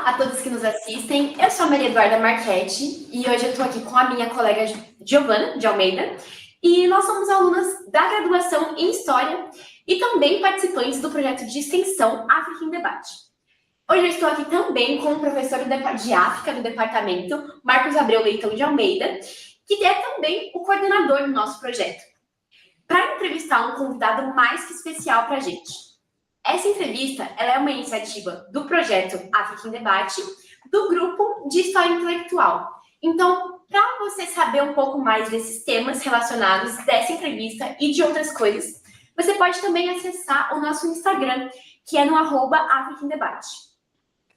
Olá a todos que nos assistem, eu sou a Eduarda Marqueti e hoje eu estou aqui com a minha colega Giovanna, de Almeida, e nós somos alunas da graduação em História e também participantes do projeto de extensão África em Debate. Hoje eu estou aqui também com o professor de África do departamento, Marcos Abreu Leitão de Almeida, que é também o coordenador do nosso projeto, para entrevistar um convidado mais que especial para a gente. Essa entrevista ela é uma iniciativa do projeto África em Debate, do grupo de História Intelectual. Então, para você saber um pouco mais desses temas relacionados dessa entrevista e de outras coisas, você pode também acessar o nosso Instagram, que é no @África em Debate.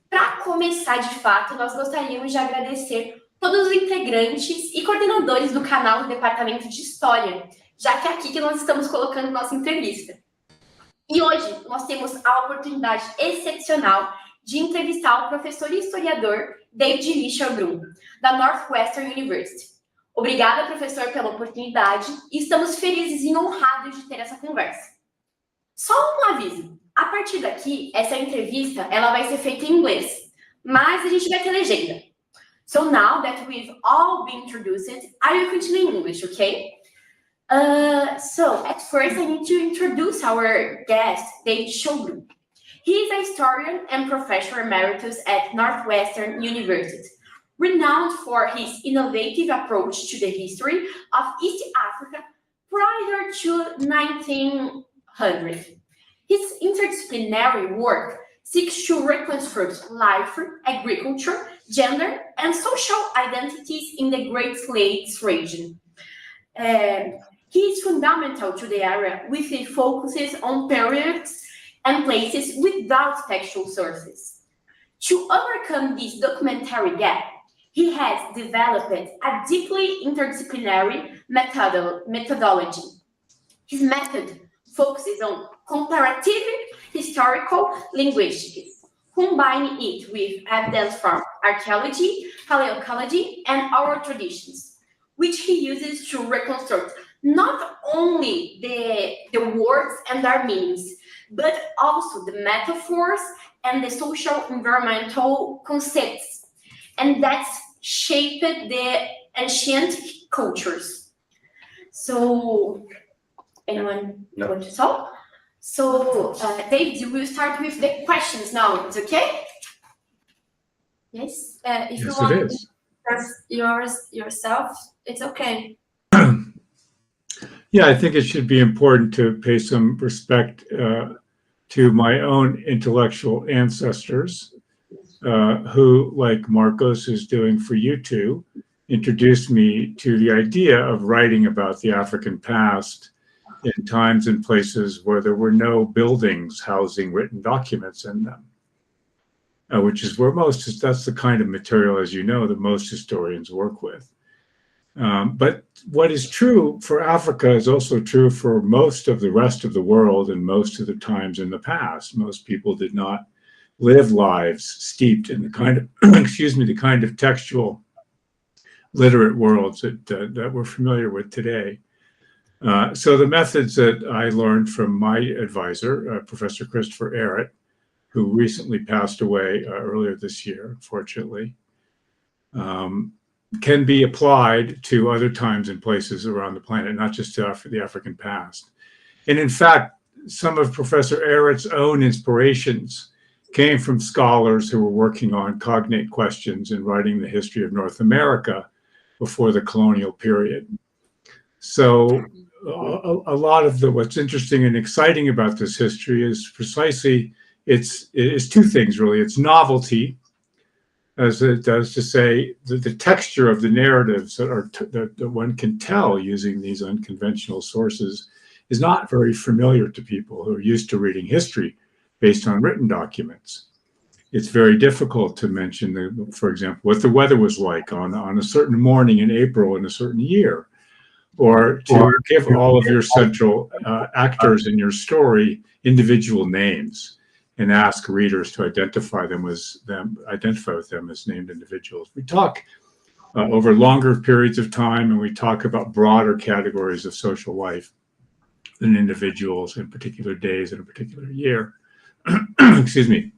Para começar de fato, nós gostaríamos de agradecer todos os integrantes e coordenadores do canal do Departamento de História, já que é aqui que nós estamos colocando nossa entrevista. E hoje nós temos a oportunidade excepcional de entrevistar o professor e historiador David Schoenbrun, da Northwestern University. Obrigada, professor, pela oportunidade e estamos felizes e honrados de ter essa conversa. Só um aviso, a partir daqui, essa entrevista ela vai ser feita em inglês, mas a gente vai ter legenda. So now that we've all been introduced, I will continue in English, okay? So at first I need to introduce our guest, David Schoenbrun. He is a historian and professor emeritus at Northwestern University, renowned for his innovative approach to the history of East Africa prior to 1900. His interdisciplinary work seeks to reconstruct life, agriculture, gender, and social identities in the Great Lakes region. He is fundamental to the area with it focuses on periods and places without textual sources. To overcome this documentary gap, he has developed a deeply interdisciplinary methodology. His method focuses on comparative historical linguistics, combining it with evidence from archaeology, paleontology, and oral traditions, which he uses to reconstruct not only the words and their meanings, but also the metaphors and the social environmental concepts, and that's shaped the ancient cultures. So, anyone want to talk? So, David, we'll start with the questions now. It's okay? Yes. Yes, If you want it to is. express yourself, it's okay. Yeah, I think it should be important to pay some respect to my own intellectual ancestors who, like Marcos is doing for you two, introduced me to the idea of writing about the African past in times and places where there were no buildings housing written documents in them, which is where that's the kind of material, as you know, that most historians work with. But what is true for Africa is also true for most of the rest of the world and most of the times in the past. Most people did not live lives steeped in the kind of, the kind of textual literate worlds that we're familiar with today. So the methods that I learned from my advisor, Professor Christopher Ehret, who recently passed away earlier this year, fortunately, can be applied to other times and places around the planet, not just to the African past. And in fact, some of Professor Ehret's own inspirations came from scholars who were working on cognate questions and writing the history of North America before the colonial period. So a lot of what's interesting and exciting about this history is precisely, it's two things really. It's novelty, as it does to say that the texture of the narratives that one can tell using these unconventional sources is not very familiar to people who are used to reading history based on written documents. It's very difficult to mention, for example, what the weather was like on a certain morning in April in a certain year, or to give all of your central actors in your story individual names and ask readers to identify with them as named individuals. We talk over longer periods of time, and we talk about broader categories of social life than individuals in particular days in a particular year. Excuse me.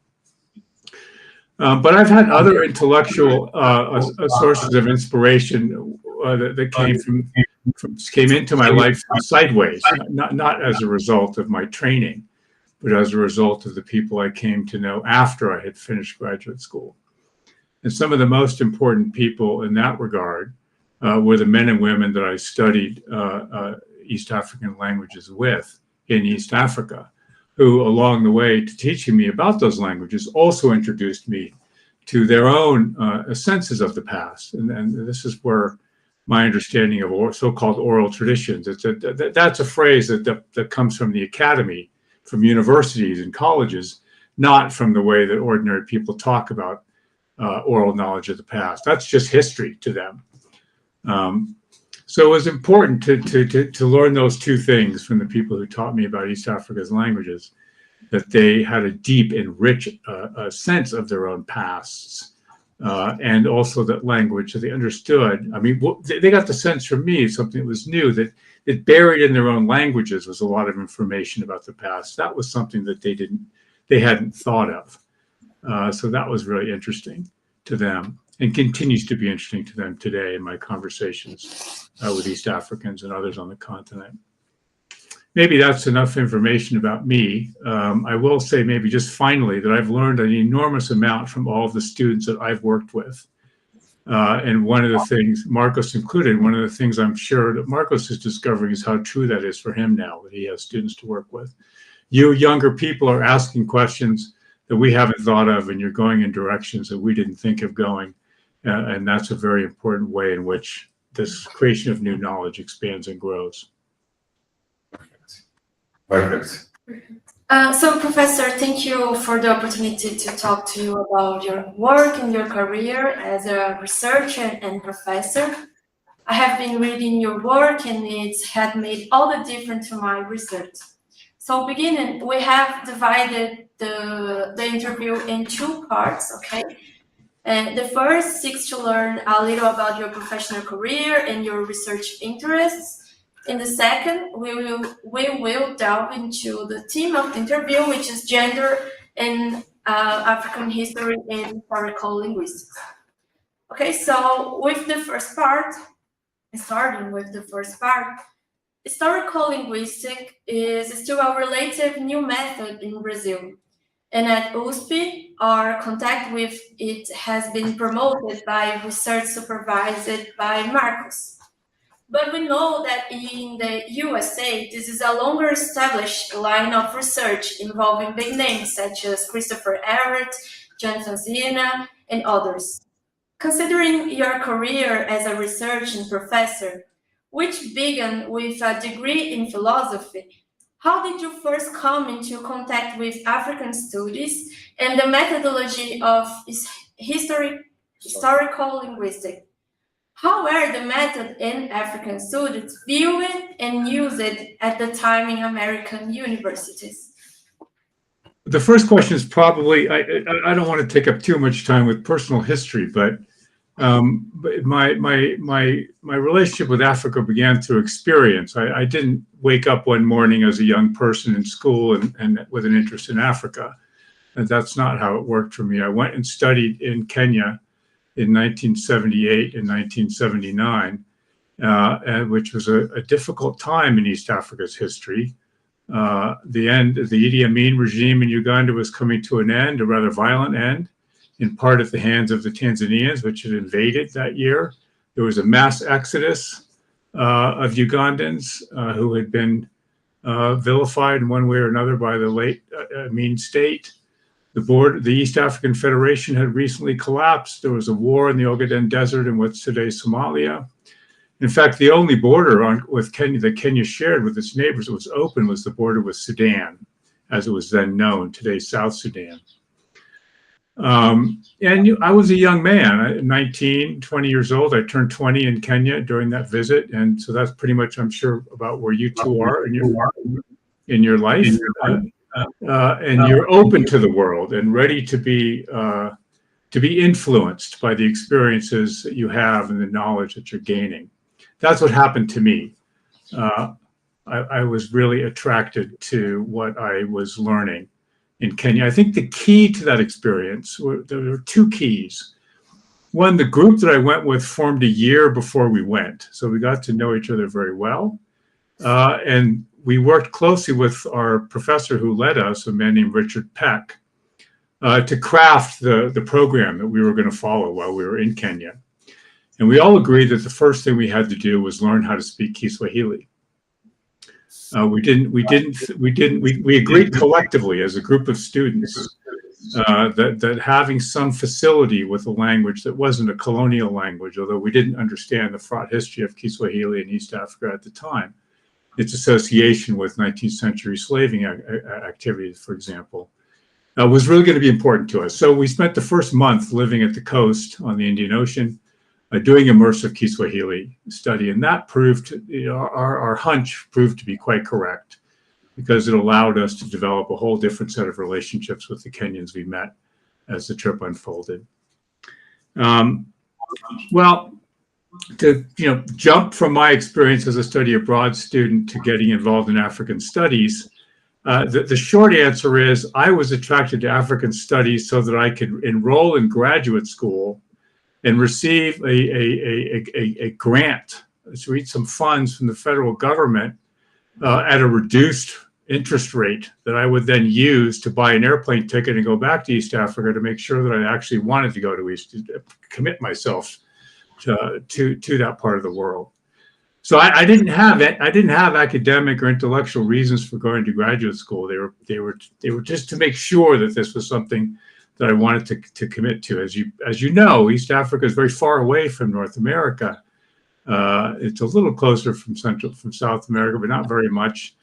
But I've had other intellectual sources of inspiration that came into my life sideways, not as a result of my training, but as a result of the people I came to know after I had finished graduate school. And some of the most important people in that regard were the men and women that I studied East African languages with in East Africa, who along the way to teaching me about those languages also introduced me to their own senses of the past. And this is where my understanding of so-called oral traditions, that's a phrase that comes from the academy, from universities and colleges, not from the way that ordinary people talk about oral knowledge of the past. That's just history to them. So it was important to learn those two things from the people who taught me about East Africa's languages, that they had a deep and rich sense of their own pasts, and also that language that they understood. I mean, they got the sense from me, something that was new, that buried in their own languages was a lot of information about the past. That was something that they hadn't thought of. So that was really interesting to them, and continues to be interesting to them today in my conversations with East Africans and others on the continent. Maybe that's enough information about me. I will say maybe just finally that I've learned an enormous amount from all of the students that I've worked with. And one of the things, Marcos included, one of the things I'm sure that Marcos is discovering is how true that is for him now that he has students to work with. You younger people are asking questions that we haven't thought of, and you're going in directions that we didn't think of going. And that's a very important way in which this creation of new knowledge expands and grows. Perfect. So, Professor, thank you for the opportunity to talk to you about your work and your career as a researcher and professor. I have been reading your work, and it had made all the difference to my research. So, beginning, we have divided the interview in two parts, okay? And the first seeks to learn a little about your professional career and your research interests. In the second, we will delve into the theme of the interview, which is gender and African history and historical linguistics. Okay, so with the first part, starting with the first part, historical linguistics is still a relative new method in Brazil. And at USP, our contact with it has been promoted by research supervised by Marcos. But we know that in the USA, this is a longer established line of research involving big names such as Christopher Everett, John Fanzina, and others. Considering your career as a researcher and professor, which began with a degree in philosophy, how did you first come into contact with African studies and the methodology of historical linguistics? How were the method in African students viewed and used at the time in American universities? The first question is probably, I don't want to take up too much time with personal history, but my relationship with Africa began through experience. I didn't wake up one morning as a young person in school and with an interest in Africa. And that's not how it worked for me. I went and studied in Kenya in 1978 and 1979, which was a difficult time in East Africa's history. The end of the Idi Amin regime in Uganda was coming to an end, a rather violent end, in part at the hands of the Tanzanians, which had invaded that year. There was a mass exodus of Ugandans who had been vilified in one way or another by the late Amin state. The East African Federation had recently collapsed. There was a war in the Ogaden Desert in what's today Somalia. In fact, the only border with Kenya that Kenya shared with its neighbors that was open was the border with Sudan, as it was then known, today South Sudan. And I was a young man, 19, 20 years old. I turned 20 in Kenya during that visit. And so that's pretty much, I'm sure, about where you two are in your life. And you're open to the world and ready to be influenced by the experiences that you have and the knowledge that you're gaining. That's what happened to me. I was really attracted to what I was learning in Kenya. I think the key to that experience, there were two keys. One, the group that I went with formed a year before we went. So we got to know each other very well. And we worked closely with our professor who led us, a man named Richard Peck, to craft the program that we were going to follow while we were in Kenya. And we all agreed that the first thing we had to do was learn how to speak Kiswahili. We agreed collectively as a group of students that having some facility with a language that wasn't a colonial language, although we didn't understand the fraught history of Kiswahili in East Africa at the time, its association with 19th century slaving activities, for example, was really going to be important to us. So we spent the first month living at the coast on the Indian Ocean, doing immersive Kiswahili study, and that proved, our hunch proved to be quite correct, because it allowed us to develop a whole different set of relationships with the Kenyans we met as the trip unfolded. Well, to jump from my experience as a study abroad student to getting involved in African studies, the short answer is I was attracted to African studies so that I could enroll in graduate school and receive a grant, to reach some funds from the federal government at a reduced interest rate that I would then use to buy an airplane ticket and go back to East Africa to make sure that I actually wanted to go to commit myself to that part of the world. So I didn't have academic or intellectual reasons for going to graduate school. They were just to make sure that this was something that I wanted to commit to. As you know, East Africa is very far away from North America. It's a little closer from South America, but not very much.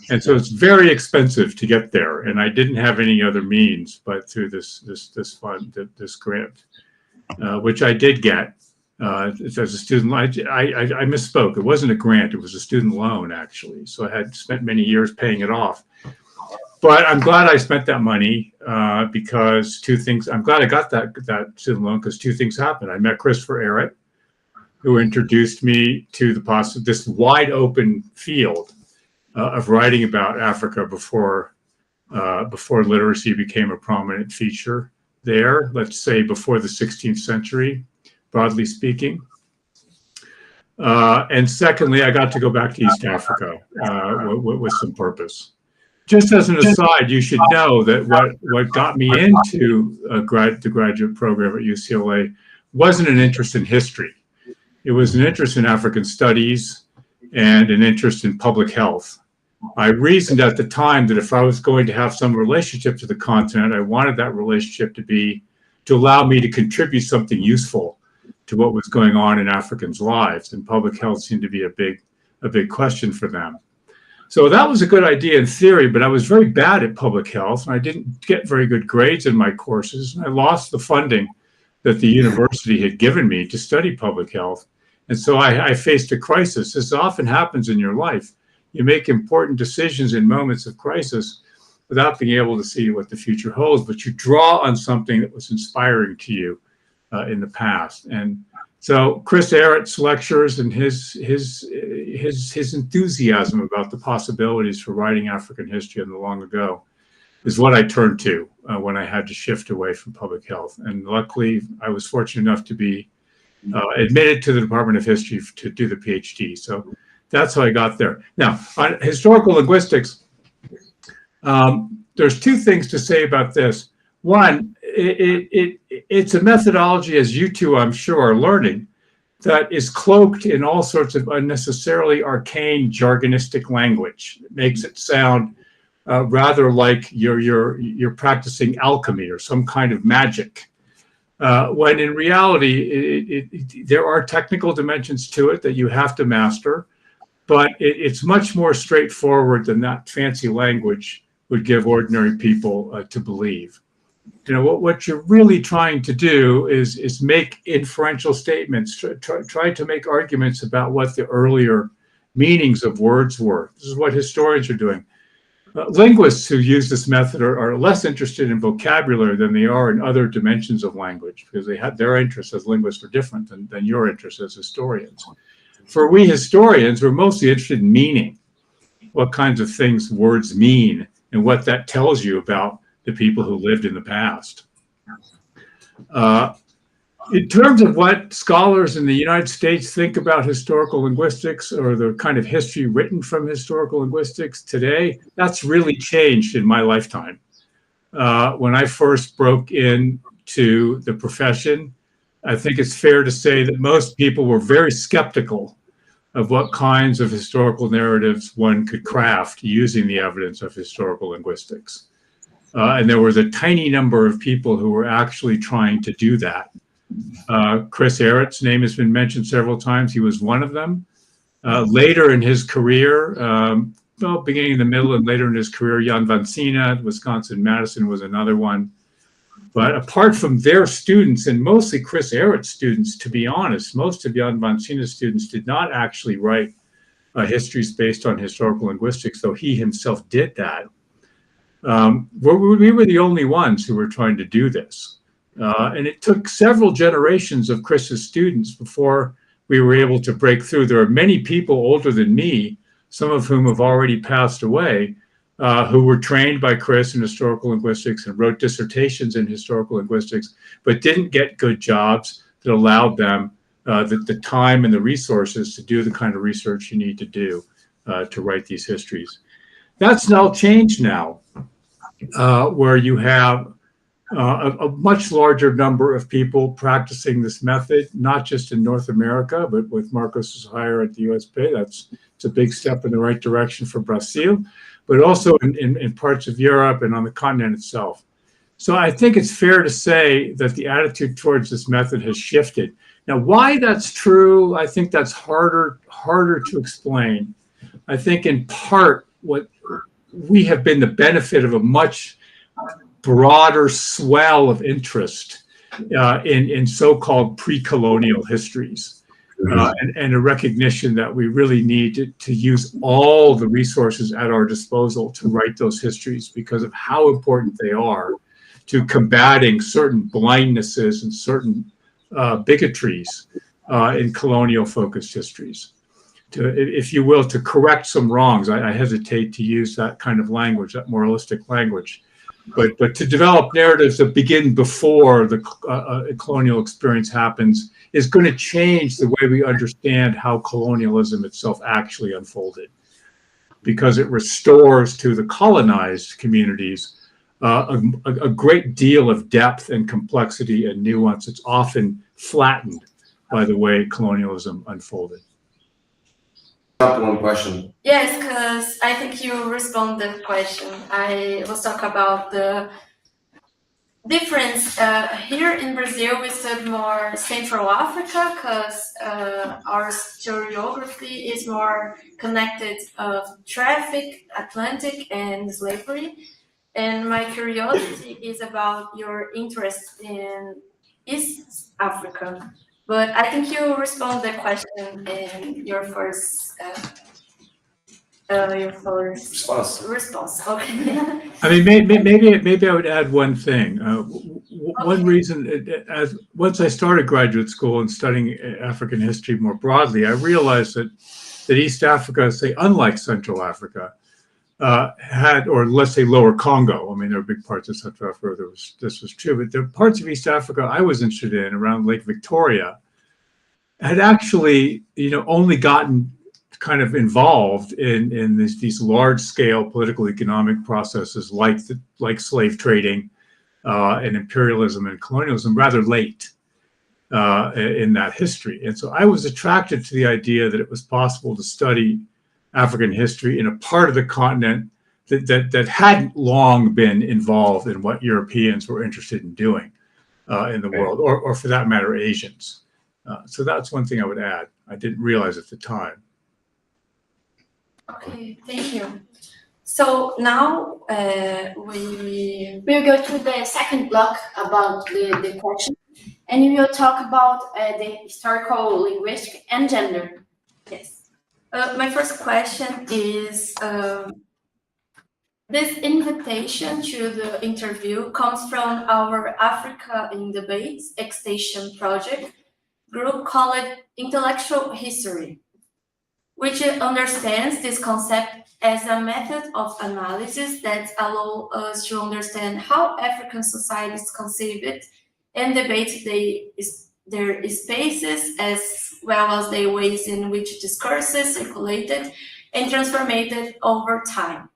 And so it's very expensive to get there. And I didn't have any other means but through this fund, this grant, which I did get as a student. I misspoke. It wasn't a grant. It was a student loan, actually. So I had spent many years paying it off. But I'm glad I spent that money because two things. I'm glad I got that student loan because two things happened. I met Christopher Ehret, who introduced me to this wide open field of writing about Africa before literacy became a prominent feature there. Let's say before the 16th century, broadly speaking. And secondly, I got to go back to East Africa with some purpose. Just as an aside, you should know that what got me into the graduate program at UCLA wasn't an interest in history. It was an interest in African studies and an interest in public health. I reasoned at the time that if I was going to have some relationship to the continent, I wanted that relationship to allow me to contribute something useful to what was going on in Africans' lives, and public health seemed to be a big question for them. So that was a good idea in theory, but I was very bad at public health, and I didn't get very good grades in my courses, and I lost the funding that the university had given me to study public health. And so I faced a crisis. This often happens in your life. You make important decisions in moments of crisis without being able to see what the future holds, but you draw on something that was inspiring to you in the past. And so Chris Ehret's lectures and his enthusiasm about the possibilities for writing African history in the long ago is what I turned to when I had to shift away from public health. And luckily, I was fortunate enough to be admitted to the Department of History to do the PhD. So that's how I got there. Now, on historical linguistics, there's two things to say about this. One, it's a methodology, as you two, I'm sure, are learning, that is cloaked in all sorts of unnecessarily arcane jargonistic language. It makes it sound rather like you're practicing alchemy or some kind of magic. When in reality, there are technical dimensions to it that you have to master, but it's much more straightforward than that fancy language would give ordinary people to believe. What you're really trying to do is make inferential statements, try to make arguments about what the earlier meanings of words were. This is what historians are doing. Linguists who use this method are less interested in vocabulary than they are in other dimensions of language, because their interests as linguists are different than your interests as historians. For we historians, we're mostly interested in meaning, what kinds of things words mean, and what that tells you about the people who lived in the past. In terms of what scholars in the United States think about historical linguistics or the kind of history written from historical linguistics today, that's really changed in my lifetime. When I first broke into the profession, I think it's fair to say that most people were very skeptical of what kinds of historical narratives one could craft using the evidence of historical linguistics. And there was a tiny number of people who were actually trying to do that. Chris Ehret's name has been mentioned several times. He was one of them. Later in his career, well, beginning in the middle and later in his career, Jan van Sina, Wisconsin-Madison was another one. But apart from their students, and mostly Chris Ehret's students, to be honest, most of Jan van Sina's students did not actually write histories based on historical linguistics, though he himself did that. We were the only ones who were trying to do this. And it took several generations of Chris's students before we were able to break through. There are many people older than me, some of whom have already passed away, who were trained by Chris in historical linguistics and wrote dissertations in historical linguistics, but didn't get good jobs that allowed them the time and the resources to do the kind of research you need to do to write these histories. That's now changed now, where you have a much larger number of people practicing this method, not just in North America, but with Marcos's hire at the USP. It's a big step in the right direction for Brazil, but also in parts of Europe and on the continent itself. So I think it's fair to say that the attitude towards this method has shifted. Now, why that's true, I think that's harder to explain. I think in part what we have been the benefit of a much broader swell of interest in so-called pre-colonial histories, and a recognition that we really need to use all the resources at our disposal to write those histories because of how important they are to combating certain blindnesses and certain bigotries in colonial-focused histories. If you will, to correct some wrongs. I hesitate to use that kind of language, that moralistic language. But to develop narratives that begin before the colonial experience happens is going to change the way we understand how colonialism itself actually unfolded, because it restores to the colonized communities a great deal of depth and complexity and nuance. It's often flattened by the way colonialism unfolded. One question. Yes, because I think you responded the question. I was talking about the difference. Here in Brazil, we study more Central Africa because our historiography is more connected of traffic, Atlantic, and slavery. And my curiosity is about your interest in East Africa. But I think you responded the question in your first response. Okay. I mean, maybe I would add one thing. One reason, once I started graduate school and studying African history more broadly, I realized that East Africa, say, unlike Central Africa, had, or let's say Lower Congo. I mean, there are big parts of Central Africa where this was true, but the parts of East Africa I was interested in around Lake Victoria had actually, only gotten kind of involved in these large-scale political economic processes like slave trading and imperialism and colonialism rather late in that history. And so I was attracted to the idea that it was possible to study African history in a part of the continent that hadn't long been involved in what Europeans were interested in doing in the world, or for that matter, Asians. So that's one thing I would add. I didn't realize at the time. Okay, thank you. So now we'll go to the second block about the question, and we will talk about the historical linguistic and gender. Yes. My first question is, this invitation to the interview comes from our Africa in Debates Extension Project group called Intellectual History. which understands this concept as a method of analysis that allows us to understand how African societies conceive it and debate their spaces, as well as the ways in which discourses circulated and transformed over time.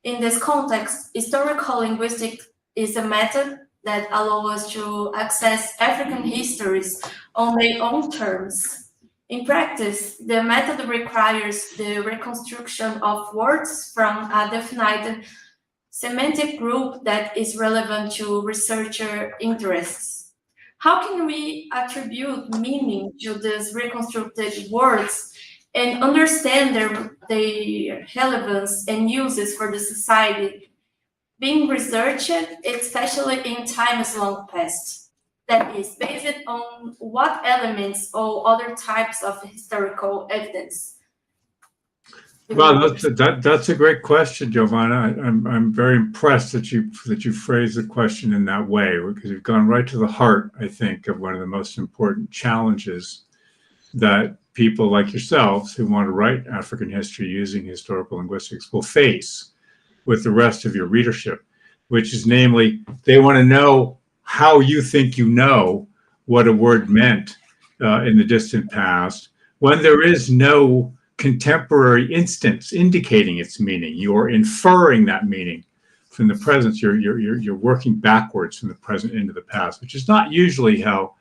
In this context, historical linguistics is a method that allows us to access African histories on their own terms. In practice, the method requires the reconstruction of words from a defined semantic group that is relevant to researcher interests. How can we attribute meaning to these reconstructed words and understand their relevance and uses for the society being researched, especially in times long past? That is based on what elements or other types of historical evidence? Well, that's a great question, Giovanna. I'm very impressed that you phrased the question in that way, because you've gone right to the heart, I think, of one of the most important challenges that people like yourselves who want to write African history using historical linguistics will face with the rest of your readership, which is namely, they want to know how you think you know what a word meant in the distant past, when there is no contemporary instance indicating its meaning. You're inferring that meaning from the present. You're working backwards from the present into the past, which is not usually how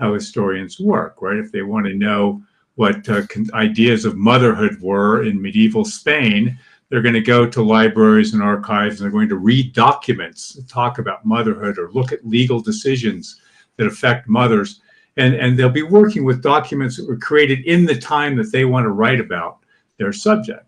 historians work, right? If they want to know what ideas of motherhood were in medieval Spain, they're going to go to libraries and archives, and they're going to read documents that talk about motherhood or look at legal decisions that affect mothers. And they'll be working with documents that were created in the time that they want to write about their subject.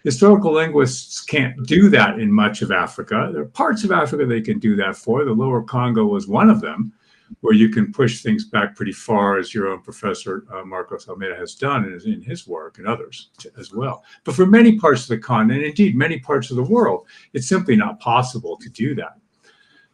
Historical linguists can't do that in much of Africa. There are parts of Africa they can do that for. The Lower Congo was one of them, where you can push things back pretty far, as your own professor, Marcos Almeida, has done in his work, and others as well. But for many parts of the continent, indeed many parts of the world, it's simply not possible to do that.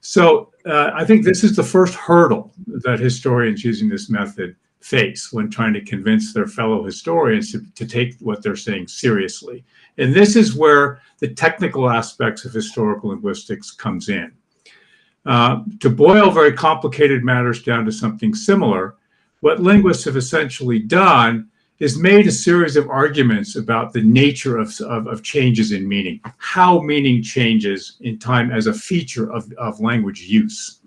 So I think this is the first hurdle that historians using this method face when trying to convince their fellow historians to take what they're saying seriously. And this is where the technical aspects of historical linguistics comes in. To boil very complicated matters down to something similar, what linguists have essentially done is made a series of arguments about the nature of changes in meaning, how meaning changes in time as a feature of language use.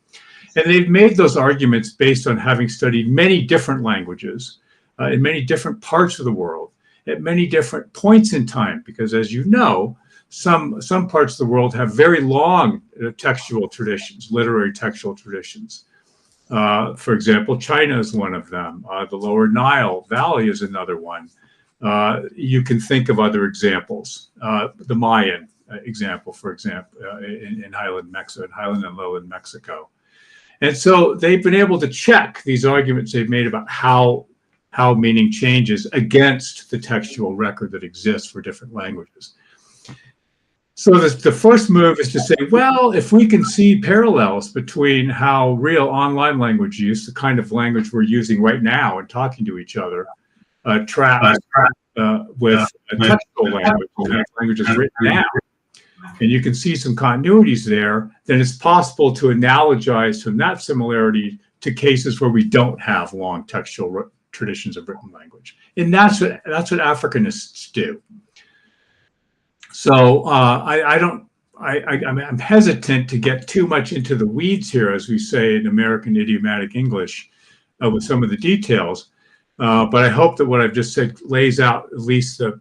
And they've made those arguments based on having studied many different languages in many different parts of the world at many different points in time, because as you know, some parts of the world have very long textual traditions, literary textual traditions. For example, China is one of them. The Lower Nile Valley is another one. You can think of other examples. The Mayan example, for example, in highland and lowland Mexico. And so they've been able to check these arguments they've made about how meaning changes against the textual record that exists for different languages. So the first move is to say, well, if we can see parallels between how real online language use, the kind of language we're using right now and talking to each other, tracks with a textual language, the kind of language is written now, and you can see some continuities there, then it's possible to analogize from that similarity to cases where we don't have long textual traditions of written language. And that's what Africanists do. So I'm hesitant to get too much into the weeds here, as we say in American idiomatic English, with some of the details. But I hope that what I've just said lays out at least the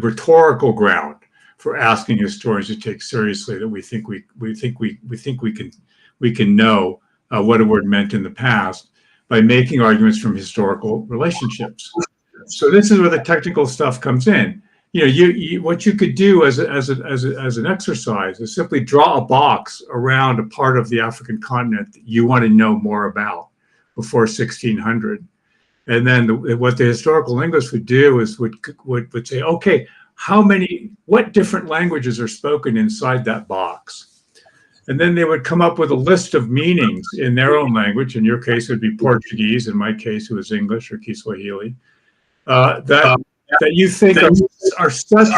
rhetorical ground for asking historians to take seriously that we think we can know what a word meant in the past by making arguments from historical relationships. So this is where the technical stuff comes in. What you could do as an exercise is simply draw a box around a part of the African continent that you want to know more about before 1600. And then what the historical linguist would do is would say, okay, what different languages are spoken inside that box? And then they would come up with a list of meanings in their own language. In your case, it would be Portuguese. In my case, it was English or Kiswahili. that you think are such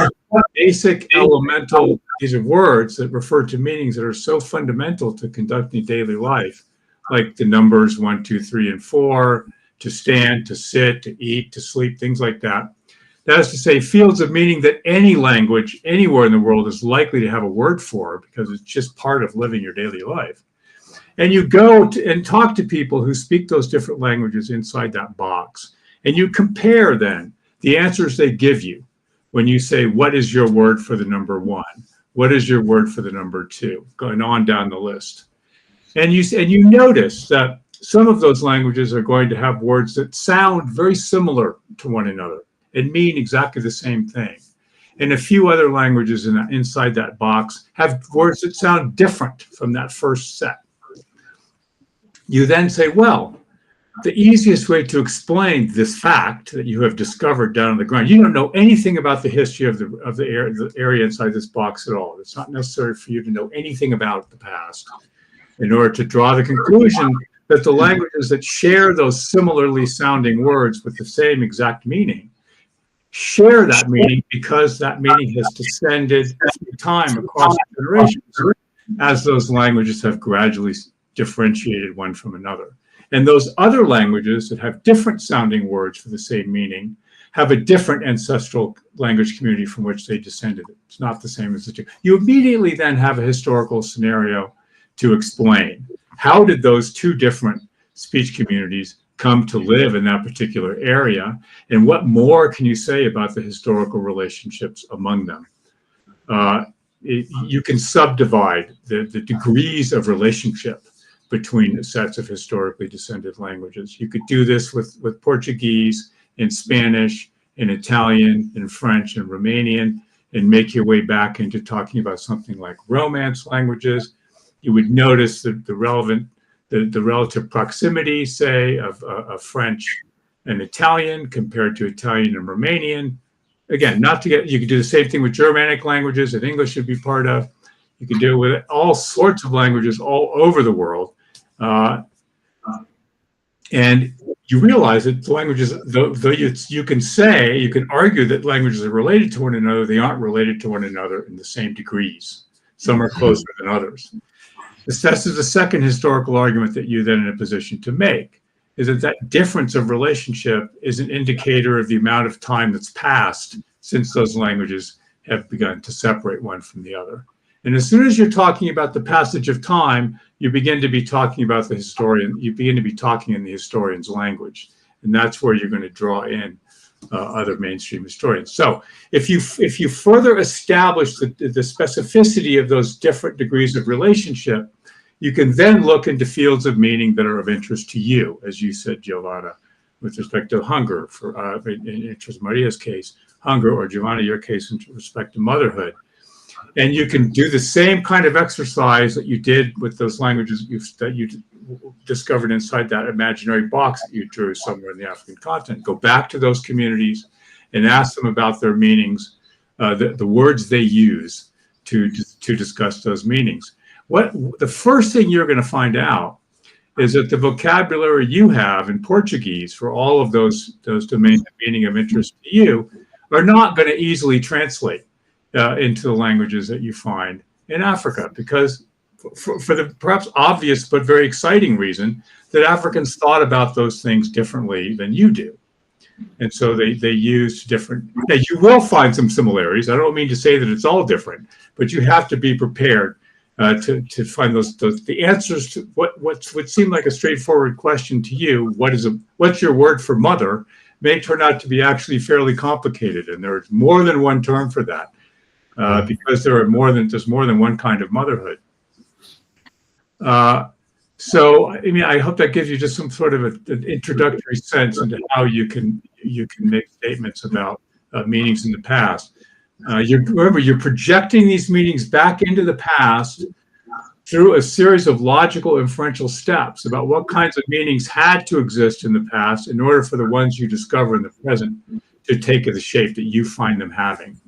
basic elemental, these are words that refer to meanings that are so fundamental to conducting daily life, like the numbers 1, 2, 3, and 4, to stand, to sit, to eat, to sleep, things like that. That is to say, fields of meaning that any language anywhere in the world is likely to have a word for, because it's just part of living your daily life. And you go and talk to people who speak those different languages inside that box, and you compare then the answers they give you when you say, what is your word for the number 1? What is your word for the number 2? Going on down the list. And you notice that some of those languages are going to have words that sound very similar to one another and mean exactly the same thing. And a few other languages inside that box have words that sound different from that first set. You then say, well, the easiest way to explain this fact that you have discovered down on the ground, you don't know anything about the history of the area inside this box at all. It's not necessary for you to know anything about the past in order to draw the conclusion that the languages that share those similarly sounding words with the same exact meaning share that meaning because that meaning has descended through time across generations as those languages have gradually differentiated one from another. And those other languages that have different sounding words for the same meaning have a different ancestral language community from which they descended. It's not the same as the two. You immediately then have a historical scenario to explain. How did those two different speech communities come to live in that particular area? And what more can you say about the historical relationships among them? You can subdivide the degrees of relationship between the sets of historically descended languages. You could do this with Portuguese and Spanish and Italian and French and Romanian and make your way back into talking about something like Romance languages. You would notice that the relative proximity, say, of French and Italian compared to Italian and Romanian. Again, you could do the same thing with Germanic languages that English should be part of. You can do it with all sorts of languages all over the world. And you realize that the languages, though you can argue that languages are related to one another, they aren't related to one another in the same degrees. Some are closer than others. This is the second historical argument that you're then in a position to make, is that difference of relationship is an indicator of the amount of time that's passed since those languages have begun to separate one from the other. And as soon as you're talking about the passage of time, you begin to be talking about the historian, you begin to be talking in the historian's language. And that's where you're going to draw in other mainstream historians. So if you further establish the specificity of those different degrees of relationship, you can then look into fields of meaning that are of interest to you, as you said, Giovanna, with respect to hunger, in Maria's case, hunger, or Giovanna, your case, in respect to motherhood. And you can do the same kind of exercise that you did with those languages that you discovered inside that imaginary box that you drew somewhere in the African continent. Go back to those communities and ask them about their meanings, the words they use to discuss those meanings. The first thing you're going to find out is that the vocabulary you have in Portuguese for all of those domains of meaning of interest to you are not going to easily translate into the languages that you find in Africa, because for the perhaps obvious but very exciting reason that Africans thought about those things differently than you do. And so they used different, now you will find some similarities. I don't mean to say that it's all different, but you have to be prepared to find the answers to what would seem like a straightforward question to you. What's your word for mother may turn out to be actually fairly complicated, and there's more than one term for that. Because there's more than one kind of motherhood. So, I mean, I hope that gives you just some sort of an introductory sense into how you can make statements about meanings in the past. Remember, you're projecting these meanings back into the past through a series of logical inferential steps about what kinds of meanings had to exist in the past in order for the ones you discover in the present to take the shape that you find them having.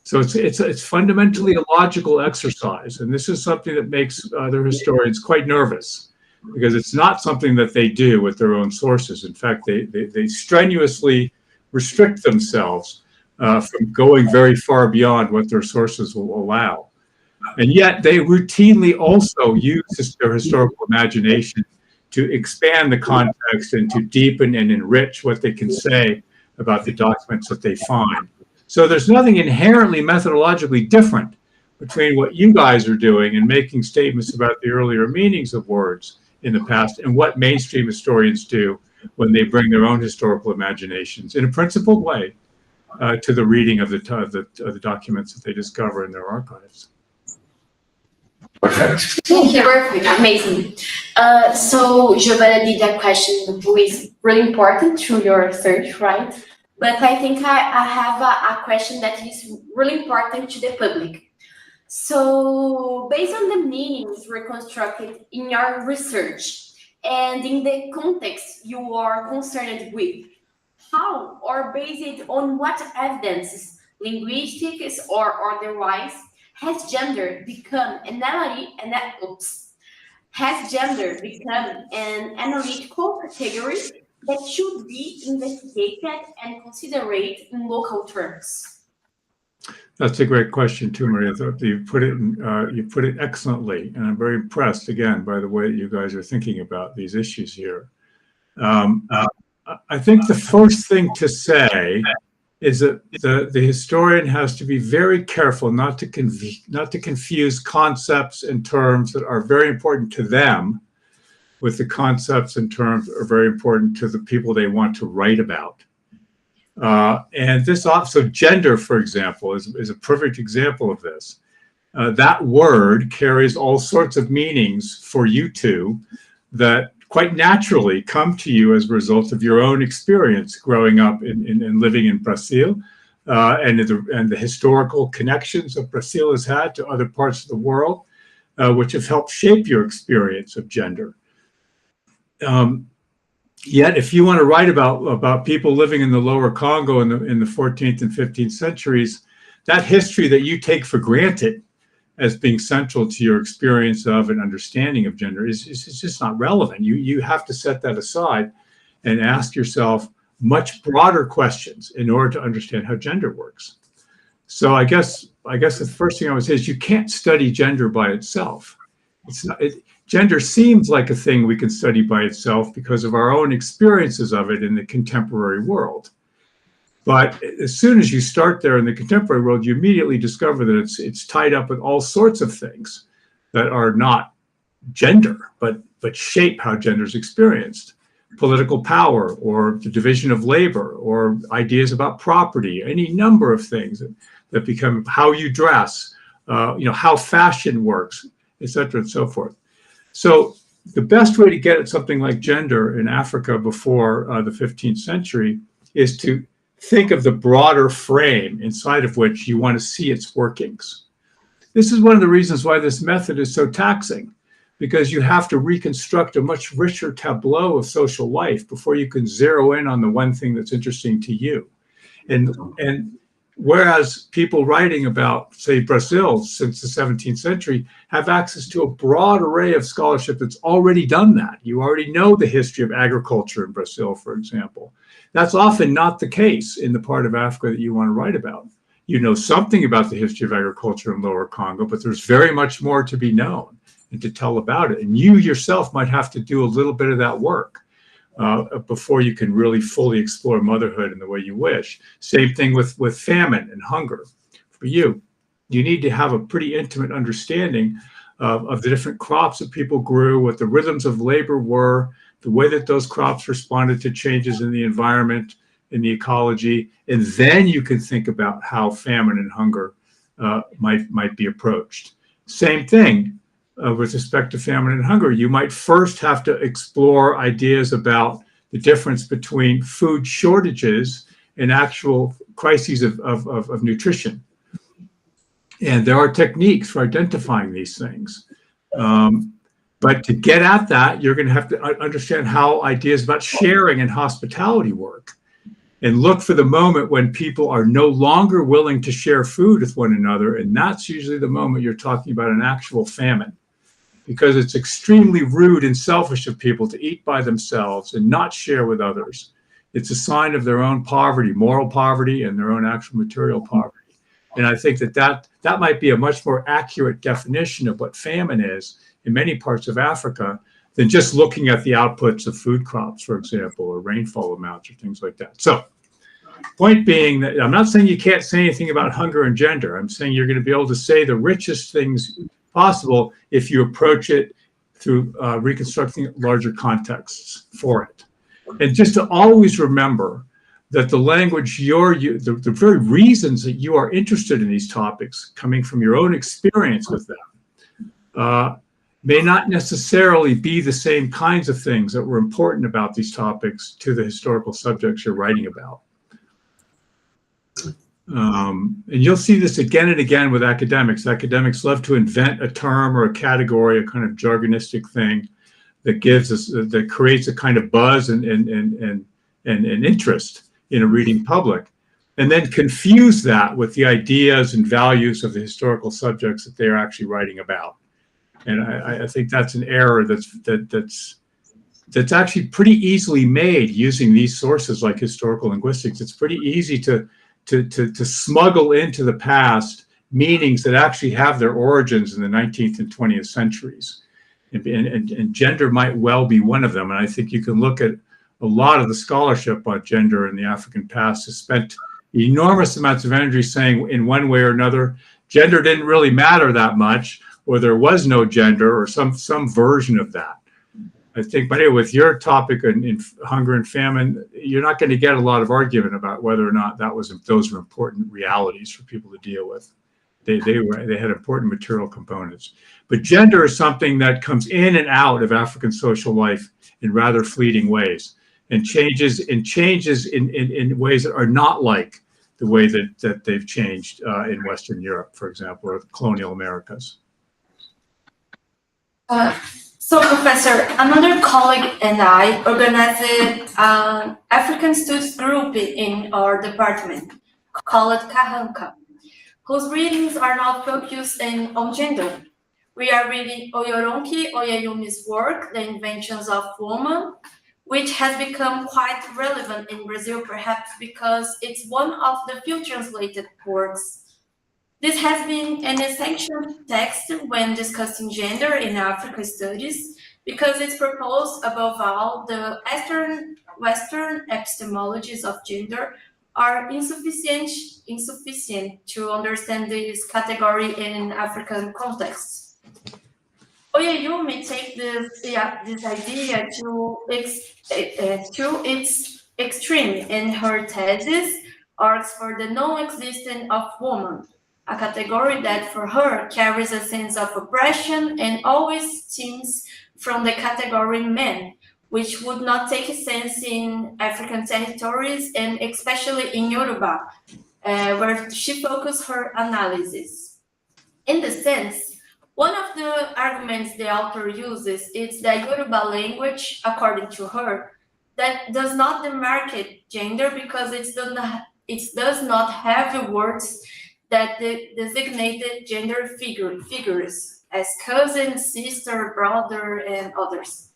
So it's fundamentally a logical exercise, and this is something that makes other historians quite nervous, because it's not something that they do with their own sources. In fact, they strenuously restrict themselves from going very far beyond what their sources will allow. And yet they routinely also use their historical imagination to expand the context and to deepen and enrich what they can say about the documents that they find. So there's nothing inherently methodologically different between what you guys are doing and making statements about the earlier meanings of words in the past and what mainstream historians do when they bring their own historical imaginations in a principled way to the reading of the documents that they discover in their archives. Perfect. Thank you. Perfect. Amazing. So Giovanna did a question who is really important through your research, right? But I think I have a question that is really important to the public. So based on the meanings reconstructed in your research and in the context you are concerned with, how or based on what evidences, linguistic or otherwise, has gender become an analytical category that should be investigated and considered in local terms? That's a great question too, Maria. You put it excellently, and I'm very impressed again by the way that you guys are thinking about these issues here. I think the first thing to say is that the historian has to be very careful not to confuse concepts and terms that are very important to them with the concepts and terms that are very important to the people they want to write about. And this also, gender, for example, is a perfect example of this. That word carries all sorts of meanings for you two that quite naturally come to you as a result of your own experience growing up and living in Brazil, and the historical connections that Brazil has had to other parts of the world, which have helped shape your experience of gender. Yet, if you want to write about people living in the Lower Congo in the 14th and 15th centuries, that history that you take for granted as being central to your experience of and understanding of gender is just not relevant. You have to set that aside and ask yourself much broader questions in order to understand how gender works. So I guess the first thing I would say is you can't study gender by itself. Gender seems like a thing we can study by itself because of our own experiences of it in the contemporary world. But as soon as you start there in the contemporary world, you immediately discover that it's tied up with all sorts of things that are not gender, but shape how gender is experienced. Political power, or the division of labor, or ideas about property, any number of things that become how you dress, how fashion works, et cetera, and so forth. So the best way to get at something like gender in Africa before the 15th century is to think of the broader frame inside of which you want to see its workings. This is one of the reasons why this method is so taxing, because you have to reconstruct a much richer tableau of social life before you can zero in on the one thing that's interesting to you. And whereas people writing about, say, Brazil since the 17th century have access to a broad array of scholarship that's already done that. You already know the history of agriculture in Brazil, for example. That's often not the case in the part of Africa that you want to write about. You know something about the history of agriculture in Lower Congo, but there's very much more to be known and to tell about it. And you yourself might have to do a little bit of that work before you can really fully explore motherhood in the way you wish. Same thing with famine and hunger. For you need to have a pretty intimate understanding of the different crops that people grew, what the rhythms of labor were, the way that those crops responded to changes in the environment, in the ecology, and then you can think about how famine and hunger might be approached. Same thing with respect to famine and hunger. You might first have to explore ideas about the difference between food shortages and actual crises of nutrition. And there are techniques for identifying these things. But to get at that, you're going to have to understand how ideas about sharing and hospitality work, and look for the moment when people are no longer willing to share food with one another. And that's usually the moment you're talking about an actual famine, because it's extremely rude and selfish of people to eat by themselves and not share with others. It's a sign of their own poverty, moral poverty, and their own actual material poverty. And I think that might be a much more accurate definition of what famine is in many parts of Africa than just looking at the outputs of food crops, for example, or rainfall amounts or things like that. So, point being that I'm not saying you can't say anything about hunger and gender. I'm saying you're going to be able to say the richest things possible if you approach it through reconstructing larger contexts for it. And just to always remember that the language the very reasons that you are interested in these topics coming from your own experience with them may not necessarily be the same kinds of things that were important about these topics to the historical subjects you're writing about. And you'll see this again and again with academics. Academics love to invent a term or a category, a kind of jargonistic thing that gives us, that creates a kind of buzz and interest in a reading public, and then confuse that with the ideas and values of the historical subjects that they're actually writing about. And I think that's an error that's actually pretty easily made using these sources like historical linguistics. It's pretty easy to smuggle into the past meanings that actually have their origins in the 19th and 20th centuries. And gender might well be one of them. And I think you can look at a lot of the scholarship on gender in the African past has spent enormous amounts of energy saying in one way or another, gender didn't really matter that much, or there was no gender, or some version of that. I think, but anyway, with your topic in hunger and famine, you're not going to get a lot of argument about whether or not those were important realities for people to deal with. They had important material components. But gender is something that comes in and out of African social life in rather fleeting ways, and changes in ways that are not like the way that they've changed in Western Europe, for example, or the colonial Americas. So, Professor, another colleague and I organized an African studies group in our department called Kahanka, whose readings are now focused on gender. We are reading Oyoronki Oyeyumi's work, The Inventions of Woman, which has become quite relevant in Brazil, perhaps because it's one of the few translated works. This has been an essential text when discussing gender in Africa studies, because it proposed, above all, the Western epistemologies of gender are insufficient to understand this category in African contexts. Oyeyumi takes this idea to its extreme in her thesis, Arcs for the Non-Existence of Woman, a category that for her carries a sense of oppression and always stems from the category men, which would not take sense in African territories and especially in Yoruba, where she focused her analysis. In the sense, one of the arguments the author uses is the Yoruba language, according to her, that does not demarcate gender because it does not have the words that designated gender figures as cousin, sister, brother, and others.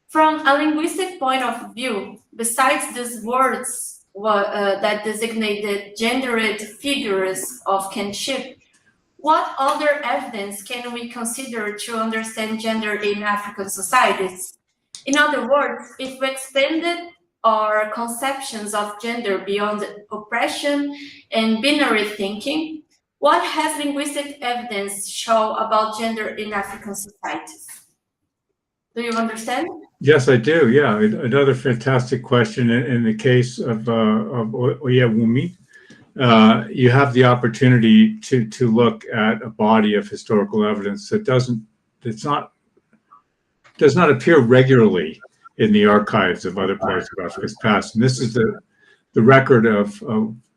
From a linguistic point of view, besides these words that designated gendered figures of kinship, what other evidence can we consider to understand gender in African societies? In other words, if we expanded our conceptions of gender beyond oppression and binary thinking, what has linguistic evidence show about gender in African societies? Do you understand? Yes, I do. Yeah, another fantastic question. In the case of Oyeyumi, you have the opportunity to look at a body of historical evidence that does not appear regularly in the archives of other parts of Africa's past. And this is the record of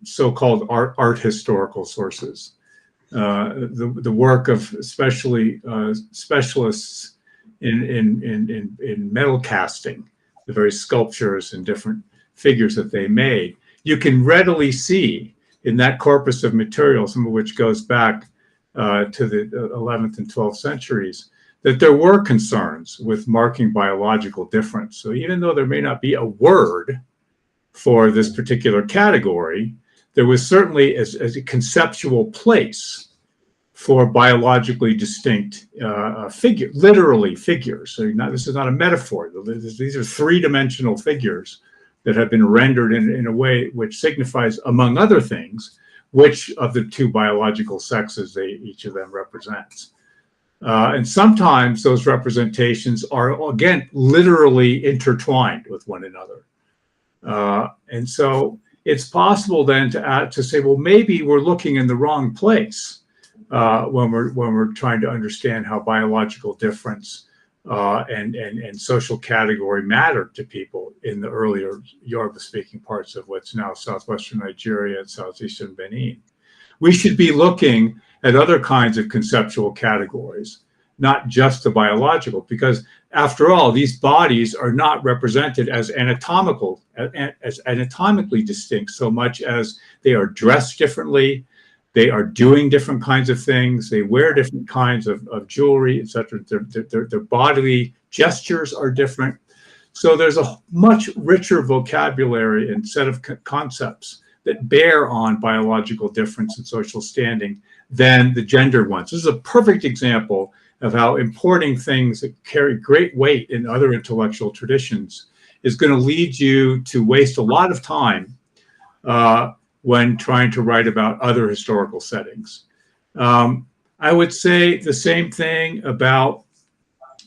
so-called art historical sources, the work of especially specialists in metal casting, the various sculptures and different figures that they made. You can readily see in that corpus of material, some of which goes back to the 11th and 12th centuries, that there were concerns with marking biological difference. So even though there may not be a word for this particular category, there was certainly as a conceptual place for biologically distinct literally figures. So this is not a metaphor. These are three-dimensional figures that have been rendered in a way which signifies, among other things, which of the two biological sexes each of them represents. And sometimes those representations are, again, literally intertwined with one another. And so it's possible then to say, well, maybe we're looking in the wrong place when we're trying to understand how biological difference and social category mattered to people in the earlier Yoruba-speaking parts of what's now southwestern Nigeria and southeastern Benin. We should be looking at other kinds of conceptual categories, not just the biological, because after all, these bodies are not represented as anatomically distinct so much as they are dressed differently, they are doing different kinds of things, they wear different kinds of jewelry, etc. Their bodily gestures are different. So there's a much richer vocabulary and set of concepts that bear on biological difference and social standing than the gender ones. This is a perfect example of how importing things that carry great weight in other intellectual traditions is going to lead you to waste a lot of time when trying to write about other historical settings. I would say the same thing about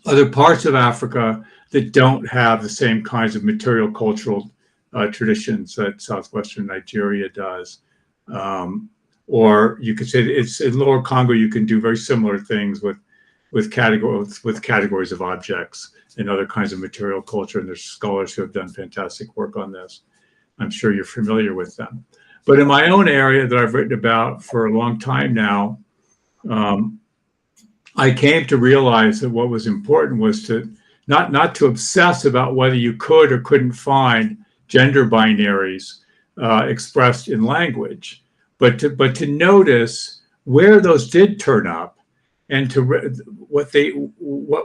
other parts of Africa that don't have the same kinds of material cultural traditions that southwestern Nigeria does. Or you could say that it's in Lower Congo, you can do very similar things with categories of objects and other kinds of material culture. And there's scholars who have done fantastic work on this. I'm sure you're familiar with them. But in my own area that I've written about for a long time now, I came to realize that what was important was to not to obsess about whether you could or couldn't find gender binaries expressed in language, but to notice where those did turn up, and what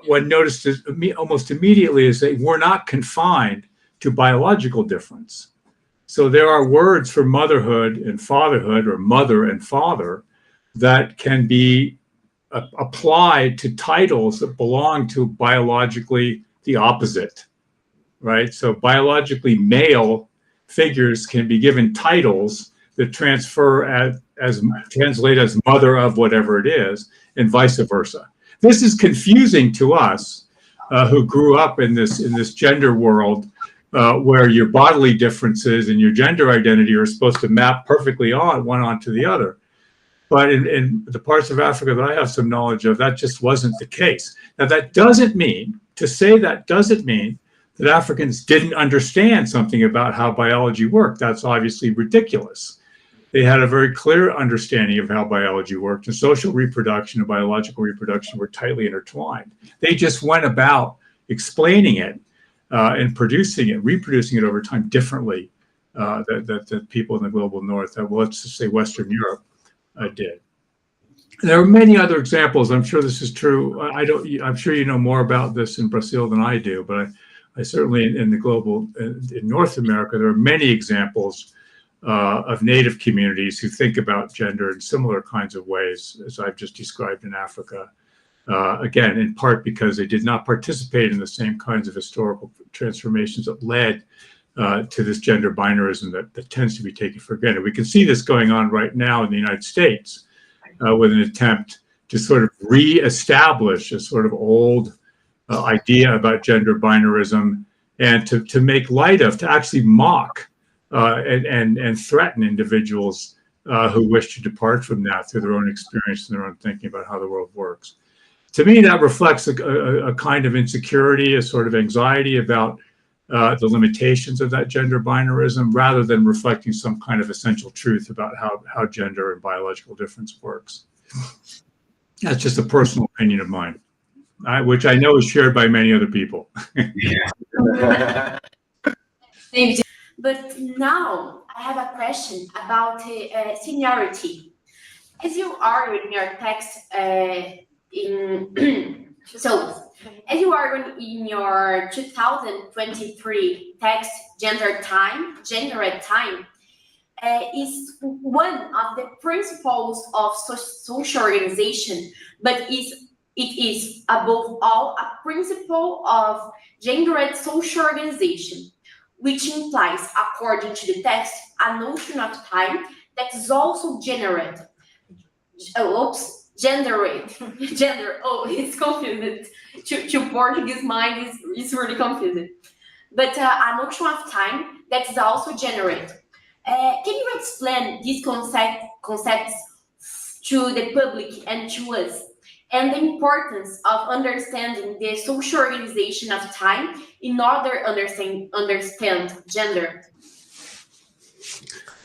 one noticed is almost immediately is they were not confined to biological difference. So there are words for motherhood and fatherhood, or mother and father, that can be applied to titles that belong to biologically the opposite, right? So biologically male figures can be given titles that translate as mother of whatever it is, and vice versa. This is confusing to us who grew up in this gender world where your bodily differences and your gender identity are supposed to map perfectly one onto the other. But in the parts of Africa that I have some knowledge of, that just wasn't the case. Now, that doesn't mean that Africans didn't understand something about how biology worked. That's obviously ridiculous. They had a very clear understanding of how biology worked, and social reproduction and biological reproduction were tightly intertwined. They just went about explaining it and reproducing it over time differently that people in the global north, let's just say Western Europe, did. There are many other examples. I'm sure this is true. I'm sure you know more about this in Brazil than I do, but I certainly in North America, there are many examples of native communities who think about gender in similar kinds of ways as I've just described in Africa. Again, in part because they did not participate in the same kinds of historical transformations that led to this gender binarism that tends to be taken for granted. We can see this going on right now in the United States with an attempt to sort of reestablish a sort of old idea about gender binarism, and to make light of, to actually mock and threaten individuals who wish to depart from that through their own experience and their own thinking about how the world works. To me, that reflects a kind of insecurity, a sort of anxiety about the limitations of that gender binarism, rather than reflecting some kind of essential truth about how gender and biological difference works. That's just a personal opinion of mine, which I know is shared by many other people. Thank you. But now I have a question about seniority. As you are in your text, as you you are in your 2023 text, gendered time, is one of the principles of social organization, but it is above all a principle of gendered social organization, which implies, according to the text, a notion of time that is also gendered. It's confused. To Portuguese mind is really confused. But a notion of time that is also generated. Can you explain these concepts to the public and to us, and the importance of understanding the social organization of time in order to understand gender?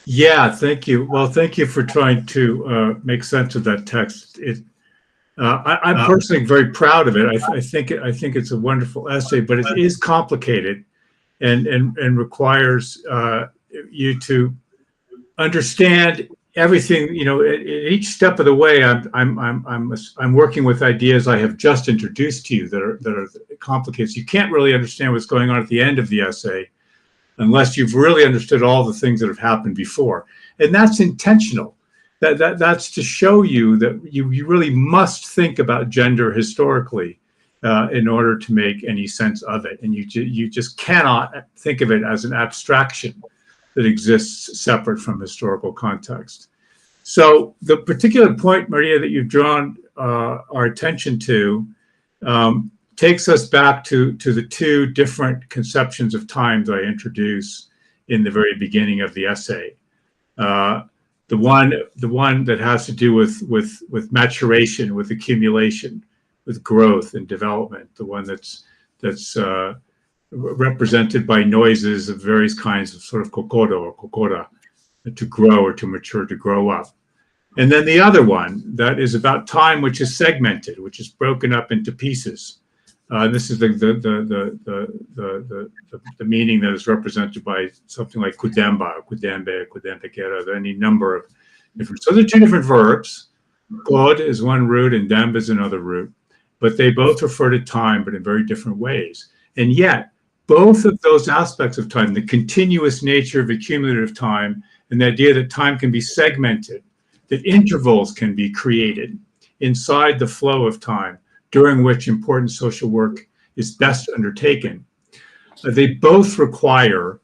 Yeah, thank you. Well, thank you for trying to make sense of that text. I'm personally very proud of it. I think it's a wonderful essay, but it is complicated and requires you to understand everything. You know, at each step of the way, I'm working with ideas I have just introduced to you that are complicated. You can't really understand what's going on at the end of the essay unless you've really understood all the things that have happened before, and that's intentional. That's to show you that you really must think about gender historically in order to make any sense of it, and you just cannot think of it as an abstraction that exists separate from historical context. So the particular point, Maria, that you've drawn our attention to takes us back to the two different conceptions of time that I introduced in the very beginning of the essay. The one that has to do with maturation, with accumulation, with growth and development. The one that's represented by noises of various kinds of sort of kokoro or kokora, to grow or to mature, to grow up. And then the other one that is about time, which is segmented, which is broken up into pieces. This is the meaning that is represented by something like kudemba, kudembe, kudembekera, any number of different. So there are two different verbs. Kod is one root and dembe is another root, but they both refer to time, but in very different ways. And yet, both of those aspects of time, the continuous nature of accumulative time, and the idea that time can be segmented, that intervals can be created inside the flow of time, during which important social work is best undertaken. They both require